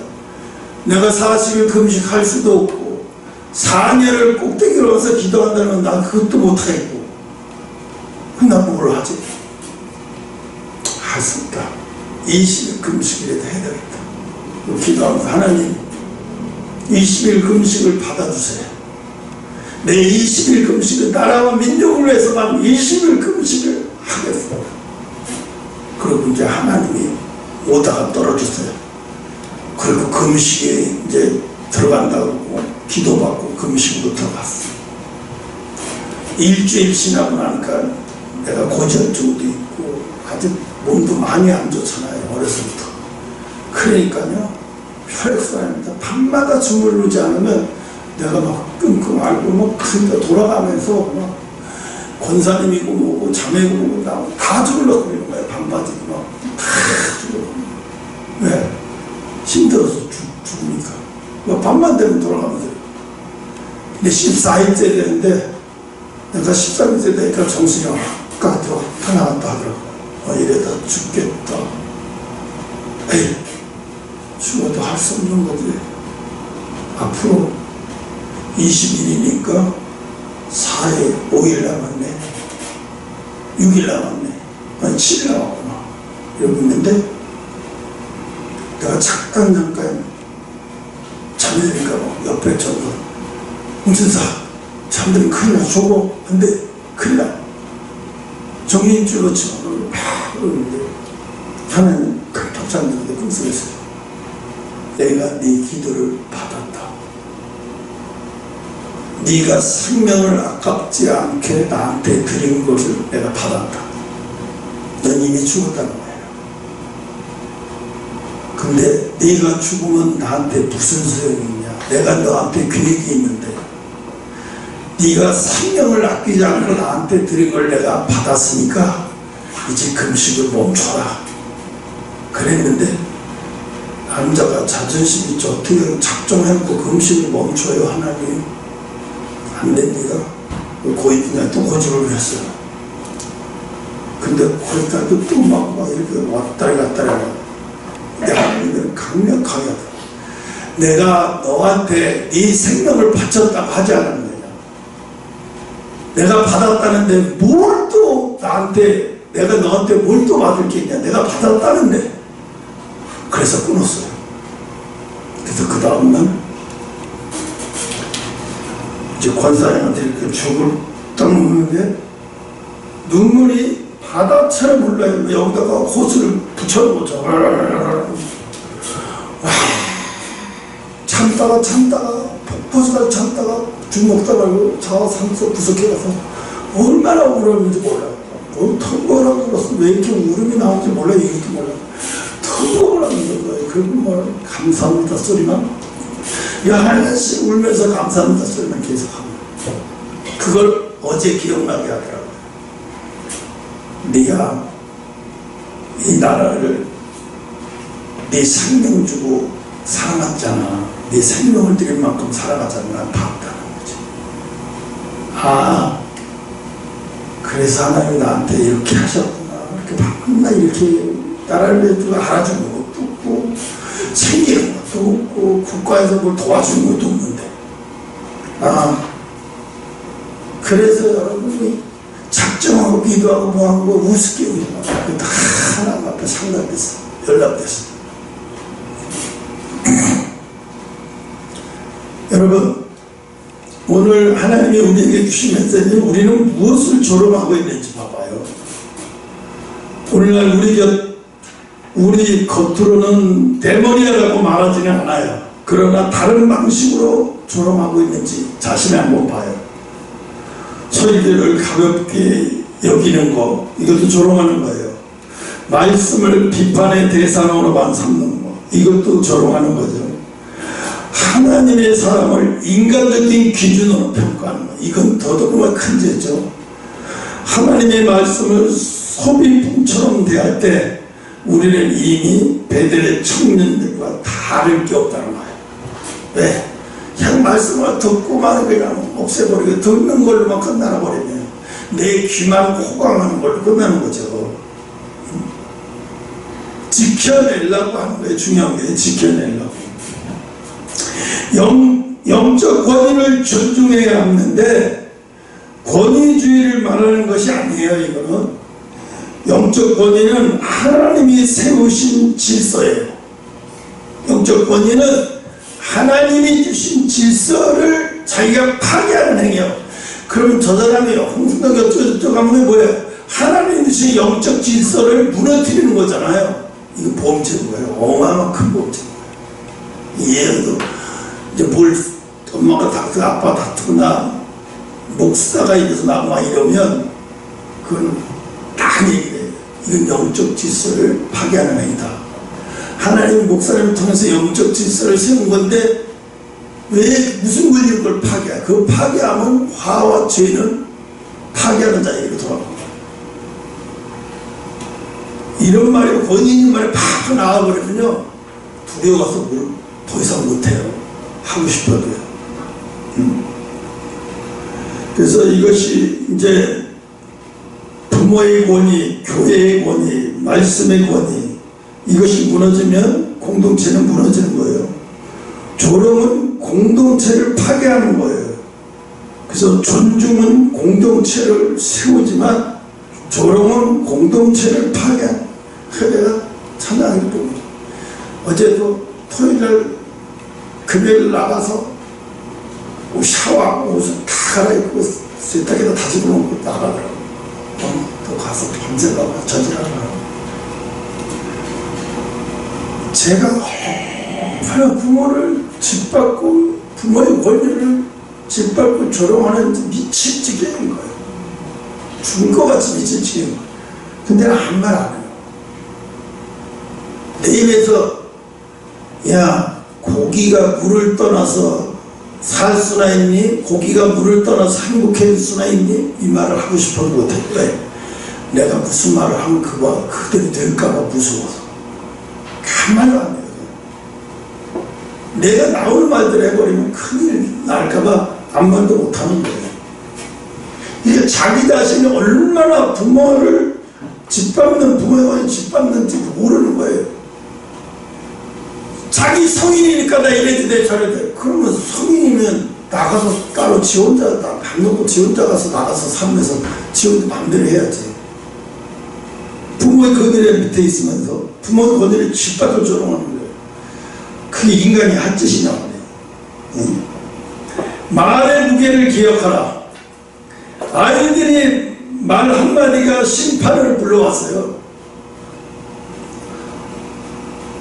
내가 40일 금식할 수도 없고 4년을 꼭대기로 와서 기도한다면 난 그것도 못하겠고, 난 뭘 하지? 할 수 없다. 20일 금식이라도 해야 되겠다. 기도하면서, 하나님 20일 금식을 받아주세요. 내 20일 금식은 나라와 민족을 위해서만 20일 금식을 하겠습니다. 그리고 이제 하나님이 오다가 떨어졌어요. 그리고 금식에 이제 들어간다고 기도받고 금식으로 들어갔어요. 일주일 지나고 나니까 내가 고지혈증도 있고 아주 몸도 많이 안 좋잖아요. 어려서부터. 그러니까요, 혈액순환입니다. 밤마다 주물르지 않으면 내가 막 끙끙 앓고 막 그러니까 돌아가면서 막 권사님이고 뭐고 자매고 뭐고 다 주물러버리는 거예요. 밤바지고 막다 주물러. 왜? 힘들어서 죽으니까. 뭐 밤만 되면 돌아가면서. 근데 14일째 되는데 내가 13일째 되니까 정신이 확 들어 다 나갔다 하더라고. 이래다 죽겠다. 에이, 죽어도 할 수 없는 거지. 앞으로 20일이니까 4일, 5일 남았네. 6일 남았네. 아니 7일 남았구나. 이러고 있는데 내가 잠깐 잠들니까 옆에 저거 운전사 잠들면 큰일 나. 저거 안 돼. 큰일 나. 정신줄로 치고 막 그러는데 하나님 깜짝 잠드는데 꿈속에서 내가 네 기도를 받았다. 네가 생명을 아깝지 않게 나한테 드린 것을 내가 받았다. 넌 이미 죽었다는 거예요. 근데 네가 죽으면 나한테 무슨 소용이 있냐? 내가 너한테 계획이 있는데 네가 생명을 아끼지 않고 나한테 드린 걸 내가 받았으니까 이제 금식을 멈춰라. 그랬는데 남자가 자존심 있죠. 어떻게 작정해놓고 금식을 멈춰요? 하나님 안 됩니다. 고인분한테 또 고집을 했어요. 근데 거기까지 또 막 이렇게 왔다리 갔다리 하고 내가 강력하게 하더라. 내가 너한테 네 생명을 바쳤다고 하지 않았느냐. 내가 받았다는데 뭘 또 나한테, 내가 너한테 뭘 또 받을 게 있냐. 내가 받았다는데. 그래서 끊었어요. 그래서 그 다음날 이제 권사님한테 이렇게 죽을 딱 묻는데 눈물이 바다처럼 흘러요. 여기다가 호수를 붙여놓죠. 참다가 폭포수다 참다가 죽 먹다 말고 저 산속 구석에 가서 얼마나 울었는지 몰라요. 턱걸하고 울었어. 왜 이렇게 울음이 나오는지 몰라요. 이것도 몰라요. 턱걸을 하는 거예요. 그리고 뭐 감사합니다 소리만 하나씩 울면서 감사합니다 소리만 계속하고, 그걸 어제 기억나게 하더라고요. 네가 이 나라를 네 생명 주고 사랑했잖아. 네 생명을 드릴 만큼 사랑하잖아. 난 봤다는 거지. 아, 그래서 하나님이 나한테 이렇게 하셨구나. 이렇게 맨날 이렇게 나라를 내주고 알아주는 것도 없고 챙기는 것도 없고 국가에서 뭘 도와주는 것도 없는데, 아, 그래서 여러분이 작정하고 기도하고 뭐하고 우습게 우기고 다 하나님 앞에 상담됐어. 연락됐어. 여러분, 오늘 하나님이 우리에게 주신 메시지는 우리는 무엇을 조롱하고 있는지 봐봐요. 오늘날 우리 겉으로는 데모니아라고 말하지는 않아요. 그러나 다른 방식으로 조롱하고 있는지 자신을 한번 봐요. 저희들을 가볍게 여기는 거, 이것도 조롱하는 거예요. 말씀을 비판의 대상으로만 삼는 거, 이것도 조롱하는 거죠. 하나님의 사람을 인간적인 기준으로 평가하는 거, 이건 더더구나 큰 죄죠. 하나님의 말씀을 소비품처럼 대할 때 우리는 이미 베델의 청년들과 다를 게 없다는 거예요. 왜? 그냥 말씀을 듣고만 그냥 없애버리고 듣는 걸로만 끝나버리면 내 귀만 호강하는 걸로 끝나는 거죠. 지켜내려고 하는 거예요. 중요한 게 지켜내려고. 영적 권위를 존중해야 하는데 권위주의를 말하는 것이 아니에요. 이거는 영적 권위는 하나님이 세우신 질서예요. 영적 권위는 하나님이 주신 질서를 자기가 파괴하는 행위예요. 그러면 저 사람이 홍순덕이 어쩌고저쩌고 하면 뭐예요? 하나님이 주신 영적 질서를 무너뜨리는 거잖아요. 이거 범죄인 거예요. 어마어마한 큰 범죄인 거예요. 얘도 이제 뭘 엄마가 다투고 아빠 다투거나 목사가 이래서 나와 이러면 그건 딱 얘기해요. 이건 영적 질서를 파괴하는 행위다. 하나님 목사님을 통해서 영적 질서를 세운 건데 왜 무슨 권리로 그걸 파괴해? 그 파괴하면 화와 죄는 파괴하는 자에게로 돌아갑니다. 이런 말이 권위 있는 말이 팍 나와버리면요 두려워서 뭘 더 이상 못해요. 하고 싶어도요. 그래서 이것이 이제 부모의 권위, 교회의 권위, 말씀의 권위, 이것이 무너지면 공동체는 무너지는 거예요. 조롱은 공동체를 파괴하는 거예요. 그래서 존중은 공동체를 세우지만 조롱은 공동체를 파괴하는 거예요. 내가 찬양을 보고 어제도 토요일날 금요일 나가서 샤워하고 옷을 다 갈아입고 세탁기에다 다 집어넣고 나가더라고. 또 가서 밤새다가 저지라더라고. 제가 얼마나 부모를 짓밟고 부모의 권리를 짓밟고 조롱하는 미칠 지경인 거예요. 죽은 것 같이 미칠 지경인 거예요. 근데 아무 말 안 해요. 내 입에서 야 고기가 물을 떠나서 살 수나 있니? 고기가 물을 떠나서 행복해질 수나 있니? 이 말을 하고 싶어도 못했대. 내가 무슨 말을 하면 그들이 될까봐 무서워서 가만히 안 해요. 내가 나올 말들 해버리면 큰일 날까봐 아무 말도 못하는 거예요. 이게 자기 자신이 얼마나 부모를 짓밟는 부모의 짓밟는지 모르는 거예요. 자기 자기 성인이니까 나 이래도 돼 저래도 돼. 그러면 성인이면 나가서 따로 지 혼자 밥 먹고 지 혼자 가서 나가서 살면서 지 혼자 마음대로 해야지. 부모의 거느리 밑에 있으면서 부모의 거느리 쥐빠져 조롱하는 거예요. 그게 인간이 할 짓이냐고 그래요. 응? 말의 무게를 기억하라. 아이들이 말 한마디가 심판을 불러왔어요.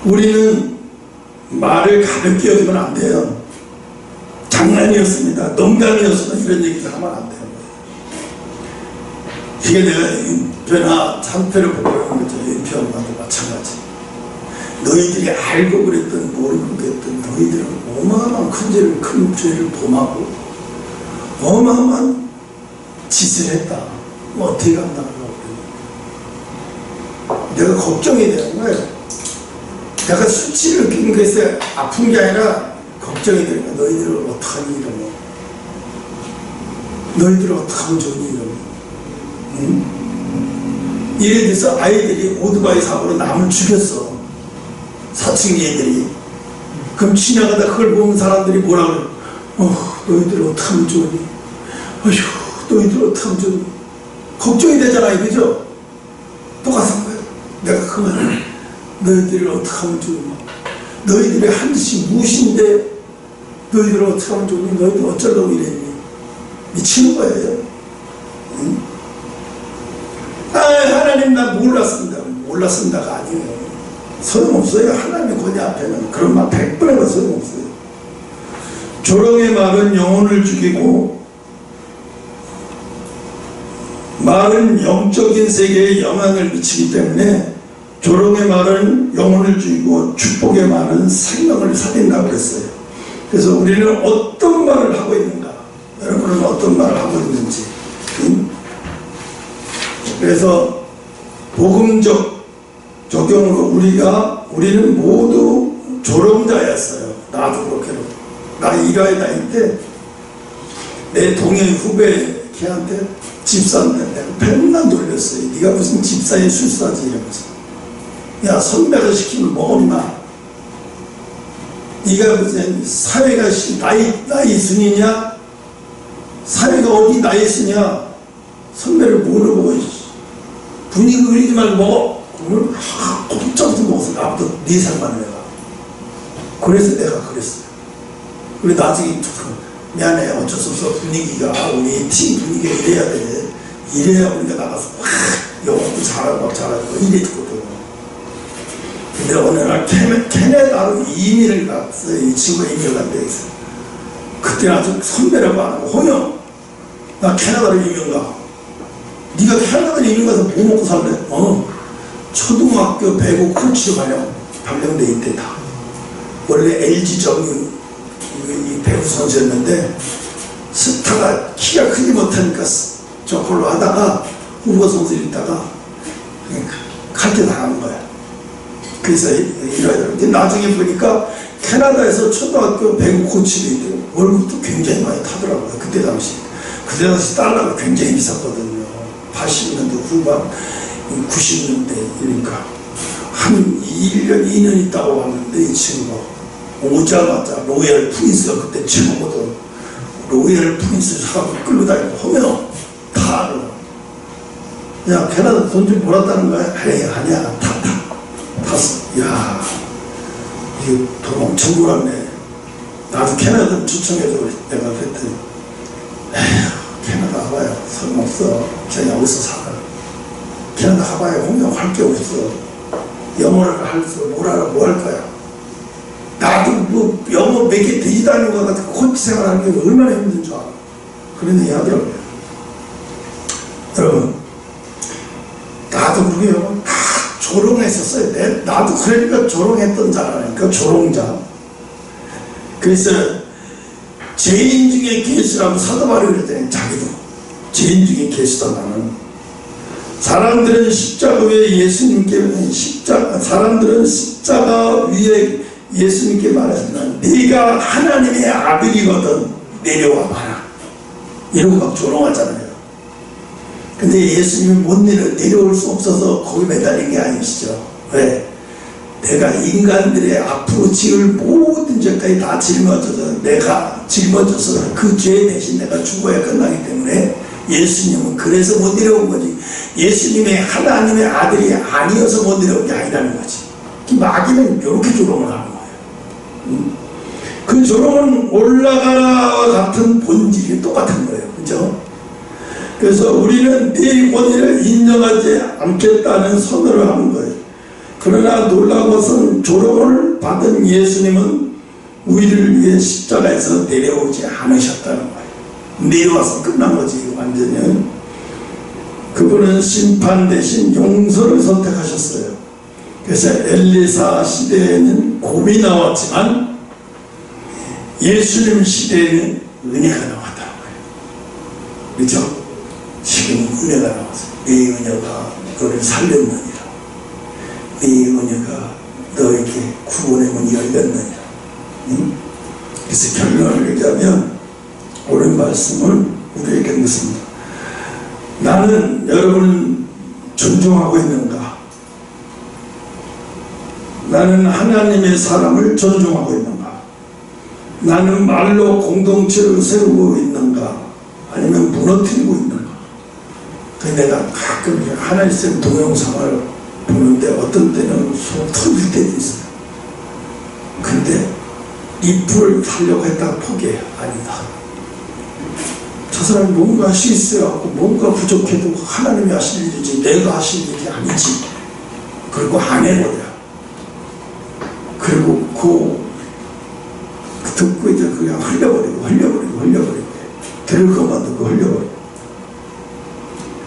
우리는 말을 가볍게 여기면 안 돼요. 장난이었습니다. 농담이었으면 이런 얘기를 하면 안 돼요. 이게 내가 인표나 참표를 보고 있는 거죠. 인표하고도 마찬가지. 너희들이 알고 그랬든 모르고 그랬든 너희들은 어마어마한 큰 죄를 범하고 어마어마한 짓을 했다. 뭐 어떻게 간다고 내가 걱정이 되는 거예요. 내가 수치를 느끼는 것에 아픈 게 아니라 걱정이 되는 거야. 너희들을 어떡하니 이러면 너희들을 어떡하면 좋니 이러면 응? 이래 돼서 아이들이 오토바이 사고로 남을 죽였어. 사춘기 애들이. 그럼 지나가다 그걸 보는 사람들이 뭐라 그래? 너희들 어떡하면 좋니? 어휴 너희들 어떡하면 좋니? 걱정이 되잖아요. 그죠? 똑같은 거예요. 내가 그 말을 너희들을 어떡하면 좋니? 너희들이 한 짓이 무엇인데 너희들을 어떡하면 좋니? 너희들 어쩌려고 이랬니? 미치는 거예요. 응? 하나님 나 몰랐습니다. 몰랐습니다가 아니에요. 소용없어요. 하나님의 권위 앞에는 그런 말 100번 해도 소용없어요. 조롱의 말은 영혼을 죽이고 말은 영적인 세계에 영향을 미치기 때문에 조롱의 말은 영혼을 죽이고 축복의 말은 생명을 살린다고 했어요. 그래서 우리는 어떤 말을 하고 있는가? 여러분은 어떤 말을 하고 있는지. 그래서 복음적 적용으로 우리는 모두 조롱자였어요. 나도 그렇게. 나 일화의 나이 때 내 동행 후배 걔한테 집사인데 내가 맨날 놀렸어요. 네가 무슨 집사의 술사지 이러면서. 야 선배가 시키면 먹었나? 네가 무슨 사회가 나이 순이냐? 사회가 어디 나이 순이냐? 선배를 모르고 분위기 그리지 말고 먹어. 그러면 꼼짝도 먹어서 나보다 4살만 해가. 그래서 내가 그랬어요. 그래 나중에 미안해 어쩔 수 없어. 분위기가 우리 팀 분위기가 이래야 돼. 이래야 우리가 나가서 막 영어도 잘하고 이랬거든. 근데 어느 날 캐나다로 이민을 갔어요. 이 친구가 이민을 간 데 있어요. 그때 아주 선배라고 안 하고 홍영 나 캐나다로 이민 가. 네가 캐나다로 이민 가서 뭐 먹고 살래? 초등학교 배구 코치로 가려고 발령돼 있대 다. 원래 LG 정유 이 배구 선수였는데 스타가 키가 크지 못하니까 저걸로 하다가 후보 선수를 있다가 칼퇴 당한 거야. 그래서 이러는데 나중에 보니까 캐나다에서 초등학교 배구 코치도 있대요. 월급도 굉장히 많이 타더라고요. 그때 당시 달러가 굉장히 비쌌거든요. 80년대 후반 90년대 그러니까 한 1년 2년 있다고 왔는데 이 친구가 오자마자 로얄 프린스가 그때 최고거든. 로얄 프린스 사고 끌고 다니고 하면 다 알아. 야 캐나다 돈 좀 벌었다는 거야? 아니야 탔어. 야 이거 돈 엄청 벌었네. 나도 캐나다 추천해줘. 내가 그랬더니 에휴 캐나다 가봐야 소용없어. 그냥 여기서 살아. 캐나다 가봐야 홍영 할 게 없어. 영어를 할수 뭘 알아 뭐 할 거야. 나도 뭐 영어 몇 개 되지도 않는 것 같아. 코치 생활하는 게 얼마나 힘든 줄 알아. 그런 얘기 하더라고요. 여러분 나도 그러게요. 다 조롱했었어요. 나도 그러니까 조롱했던 자라니까 조롱자. 그래서 죄인 중에 괴수라고 사도 바울이 그랬더니 자기도 죄인 중에 괴수다. 나는 사람들은 십자가 위에 사람들은 십자가 위에 예수님께 말했으나 네가 하나님의 아들이거든 내려와 봐라. 이러고 막 조롱하잖아요. 근데 예수님이 못 내려올 수 없어서 거기 매달린 게 아니시죠. 왜? 내가 인간들의 앞으로 지을 모든 죄까지 다 짊어져서 내가 짊어져서 그 죄 대신 내가 죽어야 끝나기 때문에 예수님은 그래서 못 내려온 거지. 예수님의 하나님의 아들이 아니어서 못 내려온 게 아니라는 거지. 마귀는 이렇게 조롱을 하는 거예요. 그 조롱은 올라가라와 같은 본질이 똑같은 거예요. 그죠? 그래서 우리는 네 권위를 인정하지 않겠다는 선언을 하는 거예요. 그러나 놀라운 것은 조롱을 받은 예수님은 우리를 위해 십자가에서 내려오지 않으셨다는 거예요. 내려와서 끝난 거지 완전히. 그분은 심판 대신 용서를 선택하셨어요. 그래서 엘리사 시대에는 곰이 나왔지만 예수님 시대에는 은혜가 나왔다는 거예요. 그렇죠? 지금 은혜가 나왔어요. 네 은혜가 너를 살렸느니라. 네 은혜가 너에게 구원의 문이 열렸느니라. 그래서 결론을 얘기하면 오늘 말씀은 우리에게 묻습니다. 나는 여러분을 존중하고 있는가? 나는 하나님의 사람을 존중하고 있는가? 나는 말로 공동체를 세우고 있는가? 아니면 무너뜨리고 있는가? 내가 가끔 하나님의 동영상을 보는데 어떤 때는 속 터질 때도 있어요. 근데 잎을 살려고 했다가 포기해요. 아니다. 저 사람이 뭔가 실수하고 뭔가 부족해도 하나님이 하실 일이지 내가 하실 일이 아니지. 그리고 안 해버려. 그리고 듣고 이제 그냥 흘려버리고 들을 것만 듣고 흘려버리고.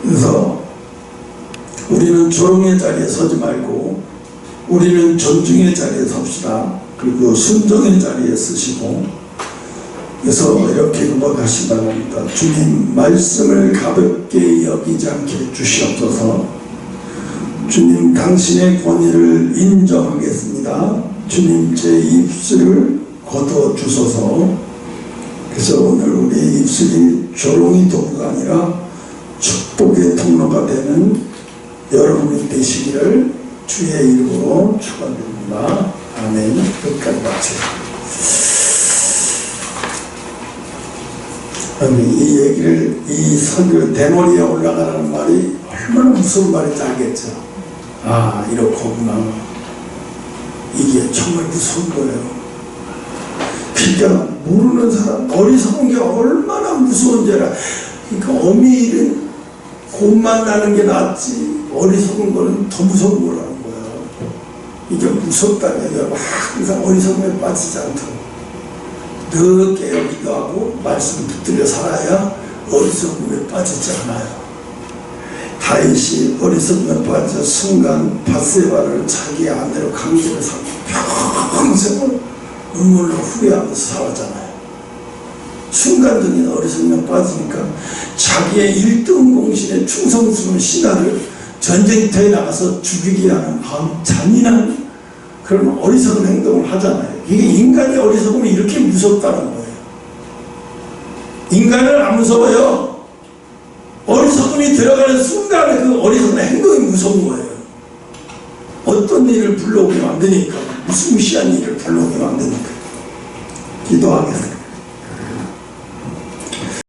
그래서 우리는 조롱의 자리에 서지 말고 우리는 존중의 자리에 섭시다. 그리고 순종의 자리에 쓰시고. 그래서 이렇게 고백하시 바랍니다. 주님 말씀을 가볍게 여기지 않게 주시옵소서. 주님 당신의 권위를 인정하겠습니다. 주님 제 입술을 거두어 주소서. 그래서 오늘 우리의 입술이 조롱의 도구가 아니라 축복의 통로가 되는 여러분이 되시기를 주의 이름으로 축원드립니다. 아멘. 끝까지 마쳐요. 이 얘기를, 이 설교 대머리에 올라가라는 말이 얼마나 무서운 말인지 알겠죠? 아, 이렇구나. 이게 정말 무서운 거예요. 그러니까 모르는 사람, 어리석은 게 얼마나 무서운지 알아. 그러니까 어미일은 곰만 나는 게 낫지 어리석은 거는 더 무서운 거라는 거예요. 이게 무섭다는 얘기가 항상 어리석음에 빠지지 않도록 늘 깨어기도 하고 말씀 붙들려 살아야 어리석음에 빠지지 않아요. 다윗이 어리석음에 빠져 순간 밧세바를 자기 아내로 강제로 삼고 평생을 눈물로 후회하면서 살았잖아요. 순간적인 어리석음에 빠지니까 자기의 1등 공신의 충성스러운 신하를 전쟁터에 나가서 죽이게 하는 잔인한 그런 어리석은 행동을 하잖아요. 이게 인간의 어리석음이 이렇게 무섭다는 거예요. 인간은 안 무서워요. 어리석음이 들어가는 순간에 그 어리석은 행동이 무서운 거예요. 어떤 일을 불러오게 만드니까, 무시무시한 일을 불러오게 만드니까. 기도하겠습니다.